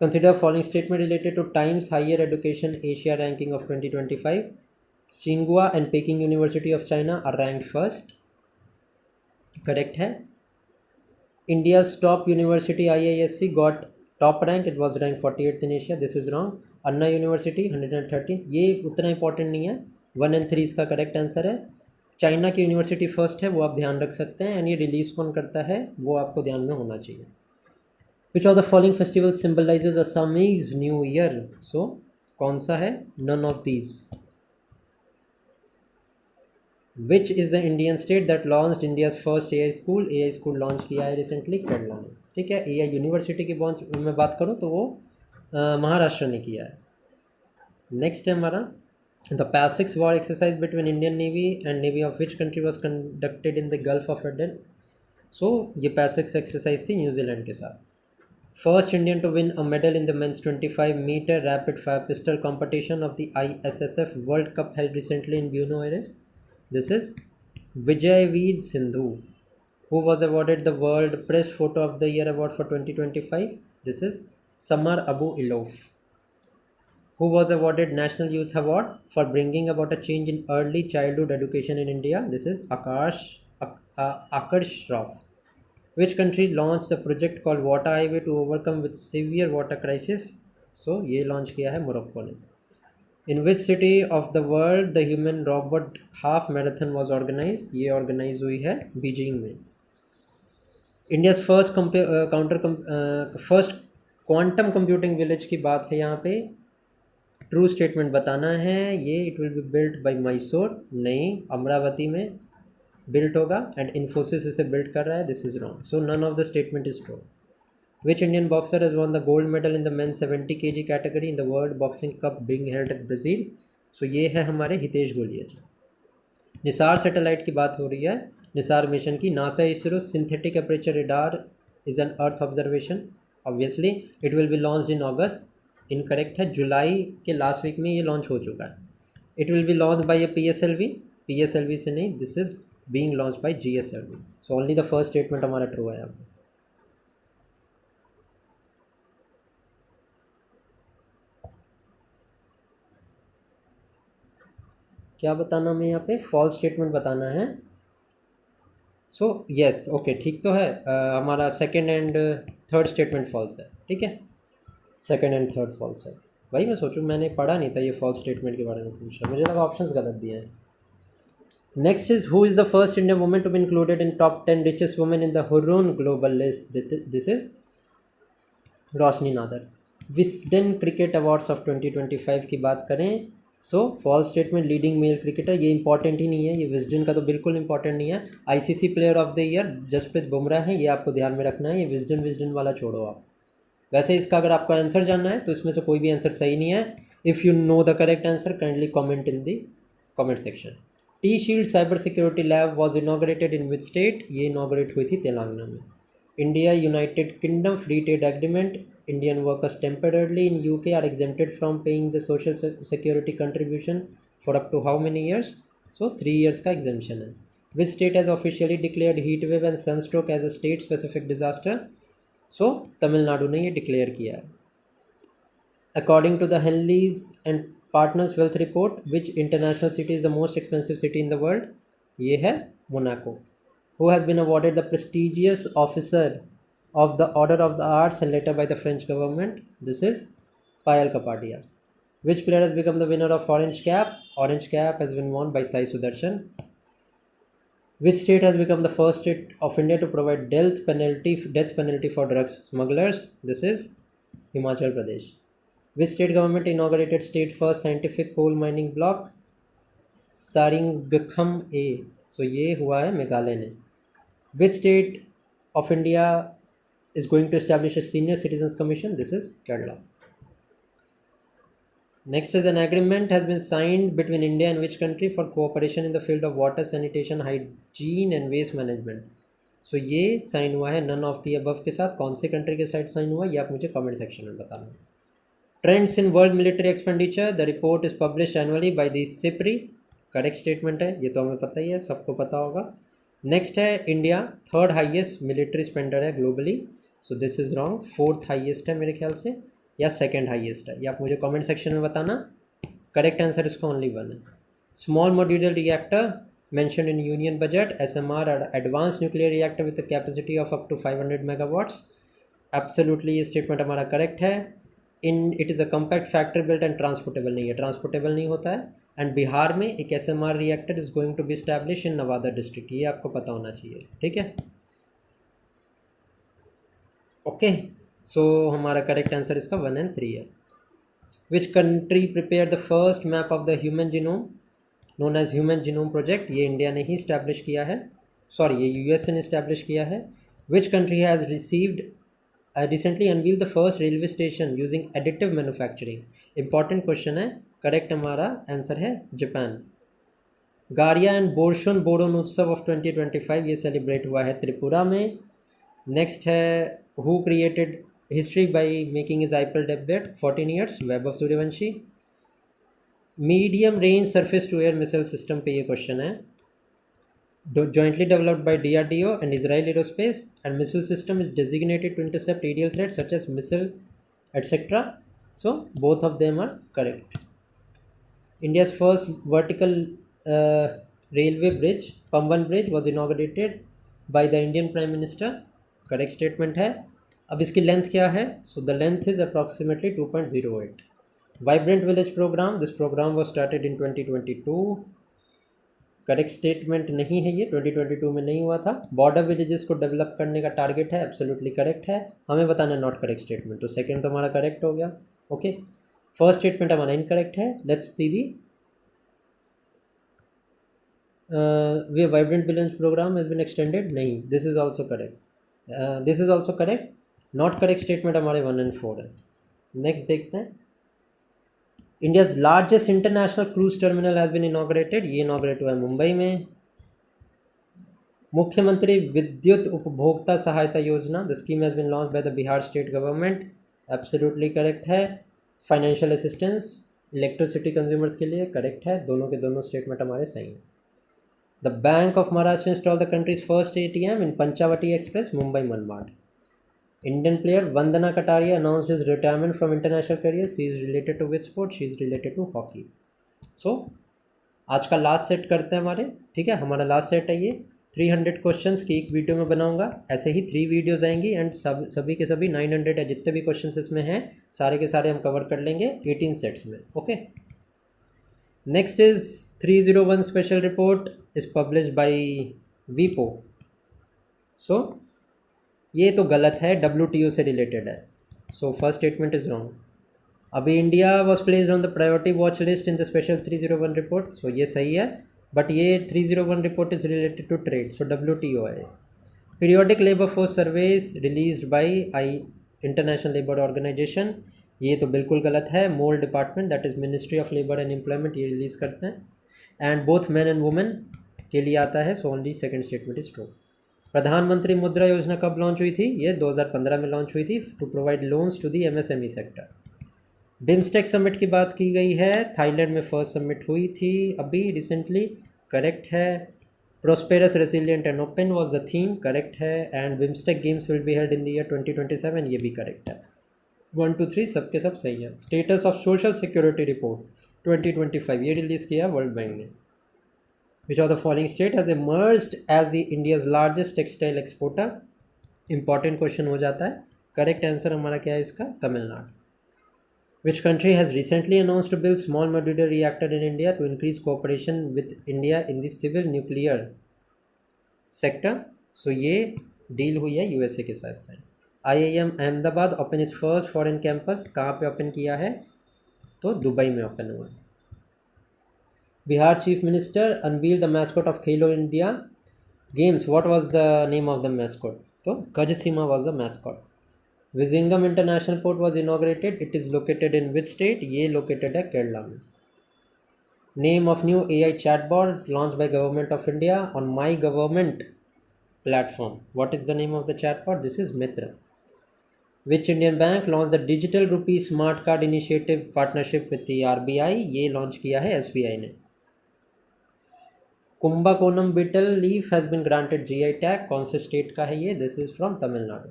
Consider following statement related to Times Higher Education Asia ranking of 2025. Tsinghua and Peking University of China are ranked first. Correct है. India's top university IISc got top rank. It was ranked 48th in Asia. This is wrong. Anna University 113th. ये उतना important नहीं है. 1 and 3 इसका correct answer है. China की university first है, वो आप ध्यान रख सकते हैं. एंड ये रिलीज कौन करता है वो आपको ध्यान में होना चाहिए. Which of the following festival symbolizes Assamese new year? So कौन सा है? None of these. Which is the Indian state that launched India's first AI school? AI school launch किया है रिसेंटली केरला ने. ठीक है. AI यूनिवर्सिटी की मैं बात करूँ तो वो महाराष्ट्र ने किया है. नेक्स्ट है हमारा The PASIX war exercise between Indian Navy and Navy of which country was conducted in the Gulf of Aden? So ये PASIX exercise थी न्यूजीलैंड के साथ. First Indian to win a medal in the men's 25 meter rapid fire pistol competition of the ISSF World Cup held recently in Buenos Aires. This is Vijayveer Sindhu. Who was awarded the World Press Photo of the Year award for 2025? This is Samar Abu Ilof. Who was awarded National Youth Award for bringing about a change in early childhood education in India? This is Akash Shroff. Which country launched the project called Water Highway to overcome with severe water crisis? So ये launch किया है Morocco ने. In which city of the world the human robot half marathon was organized? ये organize हुई है Beijing में. India's first quantum computing village की बात है यहाँ पे. ट्रू स्टेटमेंट बताना है. ये it will be built by Mysore. नहीं, अमरावती में बिल्ट होगा एंड इन्फोसिस इसे बिल्ट कर रहा है. This is wrong. So none of the statement is true. Which Indian boxer has won the gold medal in the men 70 kg category in the world boxing cup being held at Brazil? So ये है हमारे Hitesh Gulia ji. NISAR satellite की बात हो रही है. NISAR mission की. NASA ISRO synthetic aperture radar is an earth observation. Obviously it will be launched in August. Incorrect है. जुलाई के लास्ट वीक में ये लॉन्च हो चुका है. It will B launch by A PSLV से नहीं. This is being launch by GSLV. So only the first statement हमारा ट्रू है. यहाँ पे क्या बताना हमें? यहाँ पे फॉल्स स्टेटमेंट बताना है. सो यस, ओके, ठीक तो है. हमारा second and third statement false है. ठीक है. सेकेंड एंड थर्ड फॉल्स है. भाई मैं सोचूं, मैंने पढ़ा नहीं था ये फॉल्स स्टेटमेंट के बारे में पूछा. मुझे लगा ऑप्शंस गलत दिए हैं. Next is who is the first Indian women to be included in top 10 richest women in the Hurun global list? This is Roshni Nadar. Wisden cricket awards of 2025 की बात करें. So false statement leading male cricketer. ये important ही नहीं है. ये Wisden का तो बिल्कुल इंपॉर्टेंट नहीं है. ICC player of the year Jasprit Bumrah है. ये आपको ध्यान में रखना है. ये विस्डन वाला छोड़ो आप. वैसे इसका अगर आपको आंसर जानना है तो इसमें से कोई भी आंसर सही नहीं है. If you know the correct answer kindly comment in the comment section. T shield cyber security lab was inaugurated in which state? ये इनॉग्रेट हुई थी तेलंगाना में। India United Kingdom free trade agreement, Indian workers temporarily in UK are exempted from paying the social security contribution for up to how many years? So 3 years का exemption है। Which state has officially declared heat wave and sunstroke as a state specific disaster? So Tamil Nadu ने ये declare किया है। According to the Henley's and partners wealth report, which international city is the most expensive city in the world? ये है Monaco. Who has been awarded the prestigious Officer of the Order of the Arts and later by the French government? This is Payal Kapadia. Which player has become the winner of Orange Cap? Orange Cap has been won by Sai Sudarshan. Which state has become the first state of India to provide death penalty for drugs smugglers? This is Himachal Pradesh. Which state government inaugurated state first scientific coal mining block? सारिंगखम ए। सो ये हुआ है मेघालय ने। Which state of India is going to establish a senior citizens commission? This is Kerala. Next is an agreement has been signed between India and which country for cooperation in the field of water, sanitation, hygiene and waste management? So ये sign हुआ है none of the above के साथ। कौन से country के साथ sign हुआ ये आप मुझे कमेंट सेक्शन में बताना। Trends in world military expenditure, the report is published annually by the SIPRI. Correct statement है, ये तो हमें पता ही है, सबको पता होगा। नेक्स्ट है India third highest military spender है globally, so this is wrong. Fourth highest है मेरे ख्याल से, या सेकंड हाईएस्ट है, ये आप मुझे कमेंट सेक्शन में बताना। करेक्ट आंसर इसका ओनली वन है। Small modular reactor mentioned in union budget, SMR advanced nuclear reactor with a capacity of up to 500 megawatts. Absolutely ये स्टेटमेंट हमारा करेक्ट है। It is a compact factory built and transportable नहीं है, transportable नहीं होता है। And Bihar में एक SMR reactor is going to be establish in Nawada district, ये आपको पता होना चाहिए, ठीक है। ओके, सो हमारा करेक्ट आंसर इसका 1 and 3 है। Which country prepare the first map of the human genome known as human genome project? ये इंडिया ने ही इस्टेब्लिश किया है, सॉरी ये यूएसए ने इस्टेब्लिश किया है। Which country has received recently unveil the first railway station using additive manufacturing? Important question है, करेक्ट हमारा आंसर है जापान। गारिया एंड बोरशुन बोडोन उत्सव ऑफ 2025 ये सेलिब्रेट हुआ है त्रिपुरा में। नेक्स्ट है who created history by making is IPL debut 14 years? Vaibhav Suryavanshi. Medium range surface to air missile system पे ये क्वेश्चन है, jointly developed by DRDO and Israel Aerospace, and missile system is designated to intercept aerial threats such as missile etc. So both of them are correct. India's first vertical railway bridge, Pamban Bridge, was inaugurated by the Indian Prime Minister. Correct statement है। अब इसकी length क्या है? So the length is approximately 2.08. Vibrant Village Program, this program was started in 2022. Correct statement नहीं है, ये 2022 में नहीं हुआ था। बॉर्डर विलेजेस को डेवलप करने का टारगेट है, एब्सोल्युटली करेक्ट है। हमें बताना है नॉट करेक्ट स्टेटमेंट, तो सेकंड तो हमारा करेक्ट हो गया। ओके, फर्स्ट स्टेटमेंट हमारा इनकरेक्ट है। Let's see the way vibrant village programme has been extended, नहीं, this is also correct, this is also correct. Not correct statement हमारे 1 and 4 है। नेक्स्ट देखते हैं, India's largest international cruise terminal has been inaugurated, ये inaugurate हुआ है मुंबई में। मुख्यमंत्री विद्युत उपभोक्ता सहायता योजना, the scheme has been launch by the Bihar state government, absolutely correct है। फाइनेंशियल असिस्टेंस इलेक्ट्रिसिटी कंज्यूमर्स के लिए, करेक्ट है। दोनों के दोनों स्टेटमेंट हमारे सही हैं। The bank of Maharashtra install the country's first ATM in Panchavati express, Mumbai Manmad. Indian player Vandana Kataria announced his retirement from international career. She is related to which sport? She is related to hockey. So आज का last set करते हैं हमारे, ठीक है। हमारा last set है ये 300 क्वेश्चंस की एक वीडियो में बनाऊंगा। ऐसे ही 3 वीडियोस आएंगी एंड सभी के सभी 900 है, जितने भी क्वेश्चंस इसमें हैं सारे के सारे हम कवर कर लेंगे 18 सेट्स में। Okay, next is 301 special report is published by वीपो। सो ये तो गलत है, WTO से रिलेटेड है, so first statement is wrong. अभी India was placed on the priority watch list in the special 301 report, so ये सही है, बट ये 301 report is related to trade, so WTO है। Periodic labour force surveys released by international labour organization, ये तो बिल्कुल गलत है। MoL department that is ministry of labour and employment ये रिलीज़ करते हैं। And both man and women के लिए आता है, so only second statement is true. प्रधानमंत्री मुद्रा योजना कब लॉन्च हुई थी? ये 2015 में लॉन्च हुई थी to provide loans to the MSME sector. BIMSTEC summit की बात की गई है, थाईलैंड में फर्स्ट समिट हुई थी अभी रिसेंटली, करेक्ट है। Prosperous resilient and open was the theme, correct है। And BIMSTEC games will be held in the year 2027, ये भी करेक्ट है। 1 2 3 सबके सब सही है। Status of social security report 2025 ये रिलीज़ किया वर्ल्ड बैंक ने। Which of the following state has emerged as the India's largest textile exporter? Important question हो जाता है। करेक्ट आंसर हमारा क्या है इसका? Tamil Nadu. Which country has recently announced to build small modular reactor in India to increase cooperation with India in the civil nuclear sector? So ये deal हुई है यूएसए के साथ साथ। IIM Ahmedabad open it's first foreign campus, कहाँ पे open किया है? तो दुबई में ओपन हुआ। Bihar Chief Minister unveiled the mascot of Khelo India Games. What was the name of the mascot? So Gajasima was the mascot. Vizhinjam International Port was inaugurated. It is located in which state? ये located है केरला में। Name of new AI chatbot launched by Government of India on My Government platform. What is the name of the chatbot? This is Mitra. Which Indian bank launched the Digital Rupee Smart Card Initiative partnership with the RBI? ये launch किया है SBI ने। Kumbakonam betel leaf has been granted GI tag, कौन से state का है ये? This is from Tamil Nadu.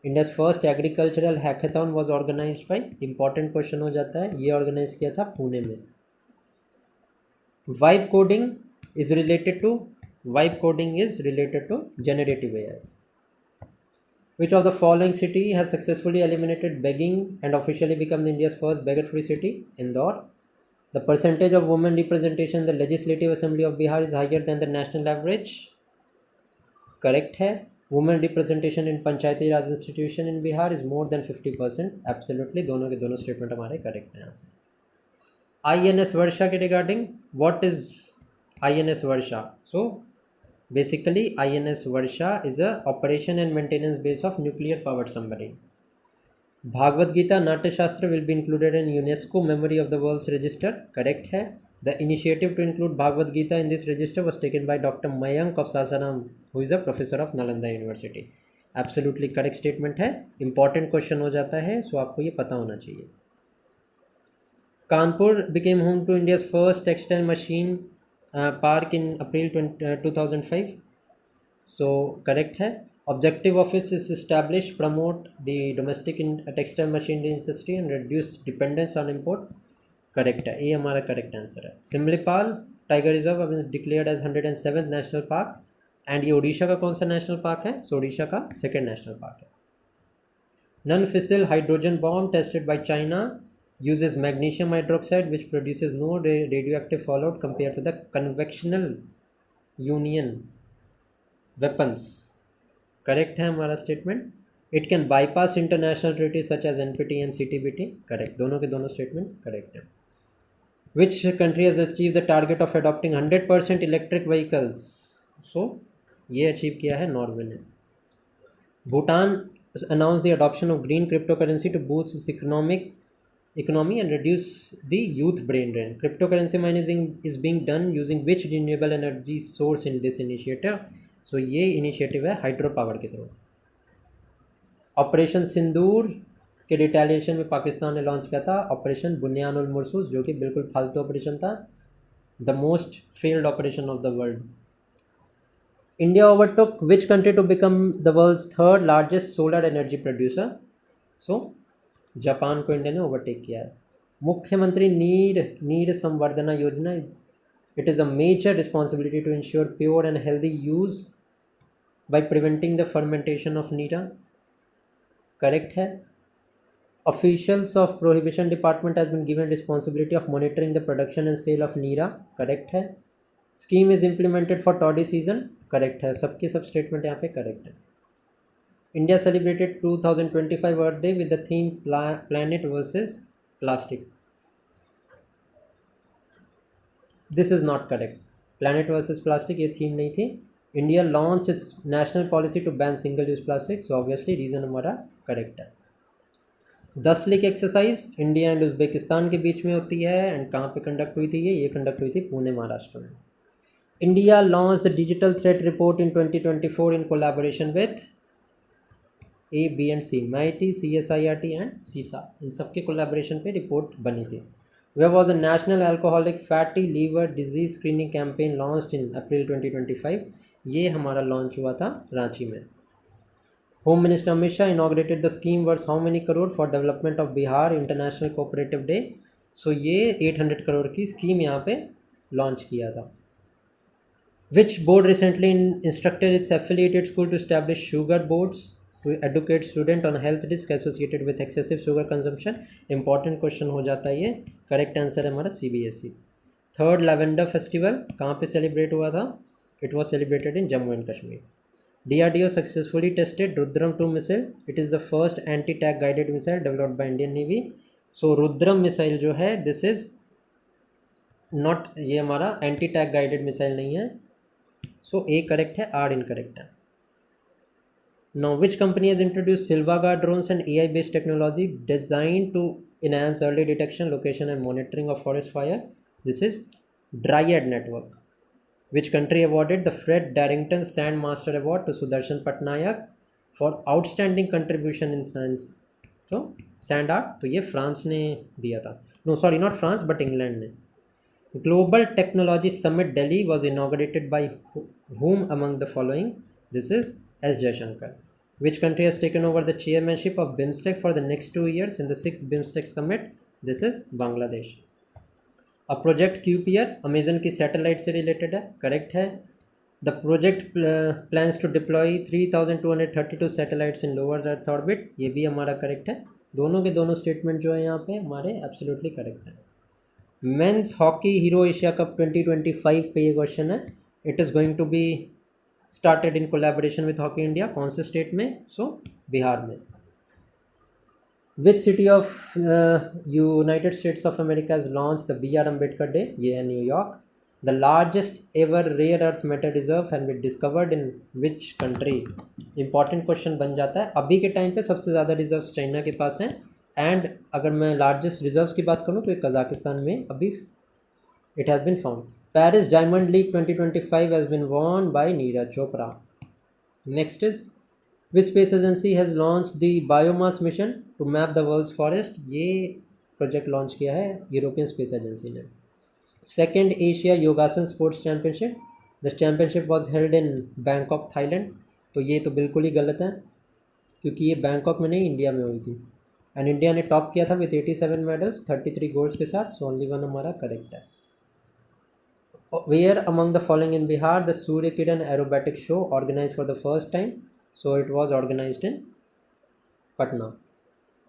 India's first agricultural hackathon was organised by, important question हो जाता है, ये ऑर्गेनाइज किया था पुणे में। Vibe coding is related to generative AI. Which of the following city has successfully eliminated begging and officially become India's first beggar-free city? Indore. The percentage of women representation in the Legislative Assembly of Bihar is higher than the national average. Correct है। Women representation in Panchayati Raj institution in Bihar is more than 50%. Absolutely, दोनों के दोनों statement हमारे correct हैं। INS वर्षा के regarding, what is INS Varsha? So basically INS Varsha is a operation and maintenance base of nuclear powered submarine. Bhagavat Gita Natya Shastra will be included in UNESCO memory of the world's register, correct है। The initiative to include Bhagavad Gita in this register was taken by doctor Mayank of Sasaram, who is a professor of Nalanda university. Absolutely correct statement है। Important question हो जाता है, so आपको ये पता होना चाहिए। Kanpur became home to India's first textile machine park in April 2005, so correct है। Objective of it is establish, promote the domestic textile machinery industry and reduce dependence on import. Correct है, ये हमारा करेक्ट आंसर है। Similipal tiger reserve अब declared as 107th national park, and ये उड़ीसा का कौन सा नेशनल पार्क है? सो उड़ीसा का सेकेंड नेशनल पार्क है। Non fissile hydrogen bomb tested by China uses magnesium hydroxide which produces no radioactive fallout compared to the conventional union weapons. Correct है हमारा statement. It can bypass international treaty such as NPT and CTBT, correct, दोनों के दोनों statement correct है। Which country has achieve the target of adopting 100% electric vehicles? So ये achieve किया है Norway ने। Bhutan announce the adoption of green cryptocurrency to boost its economy and reduce the youth brain drain. Cryptocurrency mining is being done using which renewable energy source in this initiative? सो ये initiative है hydro power के through. Operation सिंदूर के retaliation में पाकिस्तान ने launch किया था operation बुनियान उल मुर्सूस, जो कि बिल्कुल फालतू ऑपरेशन था, the most failed operation of the world. India overtook which country to become the world's third largest solar energy producer? So Japan को इंडिया ने ओवरटेक किया है। मुख्यमंत्री नीर संवर्धना योजना, it is a major responsibility to ensure pure and healthy use by preventing the fermentation of neera, correct है। officials of prohibition department has been given responsibility of monitoring the production and sale of neera, correct है। scheme is implemented for toddy season, correct है। सबके सब statement यहाँ पे correct है। India celebrated 2025 earth day with the theme planet versus plastic, this is not correct. Planet versus plastic ये theme नहीं थी। India launch its national policy to ban single use plastic, so obviously reason हमारा correct है। 10 league exercise India and Uzbekistan के बीच में होती है, एंड कहाँ पे कंडक्ट हुई थी ये कंडक्ट हुई थी पुणे महाराष्ट्र में। India launch the digital threat report in 2024 in collaboration with A B and C, MIT, CSIRT and CISA, इन सबके कोलैबोरेशन पे रिपोर्ट बनी थी। Where was the national alcoholic fatty liver disease screening campaign launched in April 2025, ये हमारा launch हुआ था रांची में। Home minister Amit Shah inaugurated the scheme worth how many crore for development of Bihar international cooperative day, सो ये 800 करोड़ की स्कीम यहाँ पे लॉन्च किया था। Which board recently instructed its affiliated school to establish sugar boards to educate student on health risk associated with excessive sugar consumption? Important question हो जाता है ये। करेक्ट आंसर है हमारा CBSE। थर्ड लैवेंडर फेस्टिवल कहाँ पे सेलिब्रेट हुआ था? It was celebrated in Jammu and Kashmir. DRDO successfully tested Rudram 2 missile, it is the first anti tank guided missile developed by Indian navy. So Rudram missile जो है दिस इज़ नॉट, ये हमारा anti tank guided missile नहीं है, so A correct है, are incorrect है। Now which company has introduce Silvaga drones and AI based technology design to enhance early detection, location and monitoring of forest fire? This is Dryad network. Which country awarded the Fred Darrington sand master award to Sudarshan Pattnaik for outstanding contribution in science? तो sand art, तो ये France ने दिया था। No sorry, not France but England ने। Global Technology Summit Delhi was inaugurated by whom among the following? This is S. Jaishankar. Which country has taken over the chairmanship of BIMSTEC for the next 2 years in the 6th BIMSTEC Summit? This is Bangladesh. A project QPR Amazon की satellite से related है, correct है। The project plans to deploy 3232 satellites in lower Earth orbit, ये भी हमारा correct है। दोनों के दोनों स्टेटमेंट जो है यहाँ पे हमारे एब्सोल्युटली करेक्ट है। Men's hockey hero Asia cup 2025 पे ये क्वेश्चन है। It is going to be started in collaboration with hockey India, कौन से स्टेट में? सो बिहार में। Which city of United States of America has launch the BR Ambedkar day? ये है New York. The largest ever rare earth metal reserve has been discovered in which country? Important question बन जाता है। अभी के टाइम पे सबसे ज़्यादा रिजर्व चाइना के पास हैं, एंड अगर मैं लार्जेस्ट रिजर्व्स की बात करूँ तो ये कजाकिस्तान में अभी it has been found. Paris diamond league 2025 has been won by Neeraj Chopra. Next is which space agency has launch the biomass mission to map the world's forest? ये प्रोजेक्ट लॉन्च किया है यूरोपियन स्पेस एजेंसी ने। Second Asia yogasana sports championship, the championship was held in Bangkok Thailand, तो ये तो बिल्कुल ही गलत है क्योंकि ये बैंकॉक में नहीं इंडिया में हुई थी, एंड इंडिया ने टॉप किया था विथ 87 मेडल्स 33 गोल्ड्स के साथ, सो ओनली वन हमारा करेक्ट है। Where among the following in Bihar the Surya Kiran aerobatic show organise for the first time? So it was organised in Patna.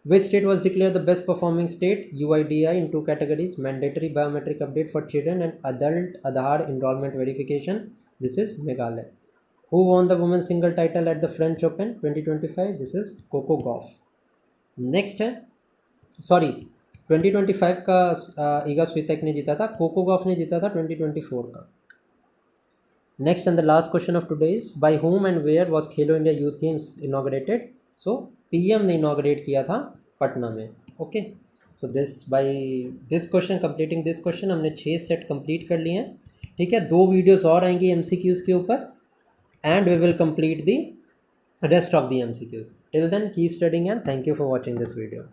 Which state was declare the best performing state UIDI in 2 categories, mandatory biometric update for children and adult Aadhaar enrolment verification? This is Meghalaya. Who won the women single title at the French Open 2025? This is cocoa Gauff. Next है, sorry 2025 का ईगा स्वितेक ने जीता था, Coco Gauff ने जीता था 2024 का। Next and the last question of today is by whom and where was Khelo India youth games inaugurated? So PM ने इनॉग्रेट किया था पटना में। Okay, so this by this question, completing this question, हमने 6 set complete कर लिए हैं। ठीक है, 2 वीडियोस और आएंगी MCQs के ऊपर, and we will complete the rest of the MCQs. Till then, keep studying and thank you for watching this video.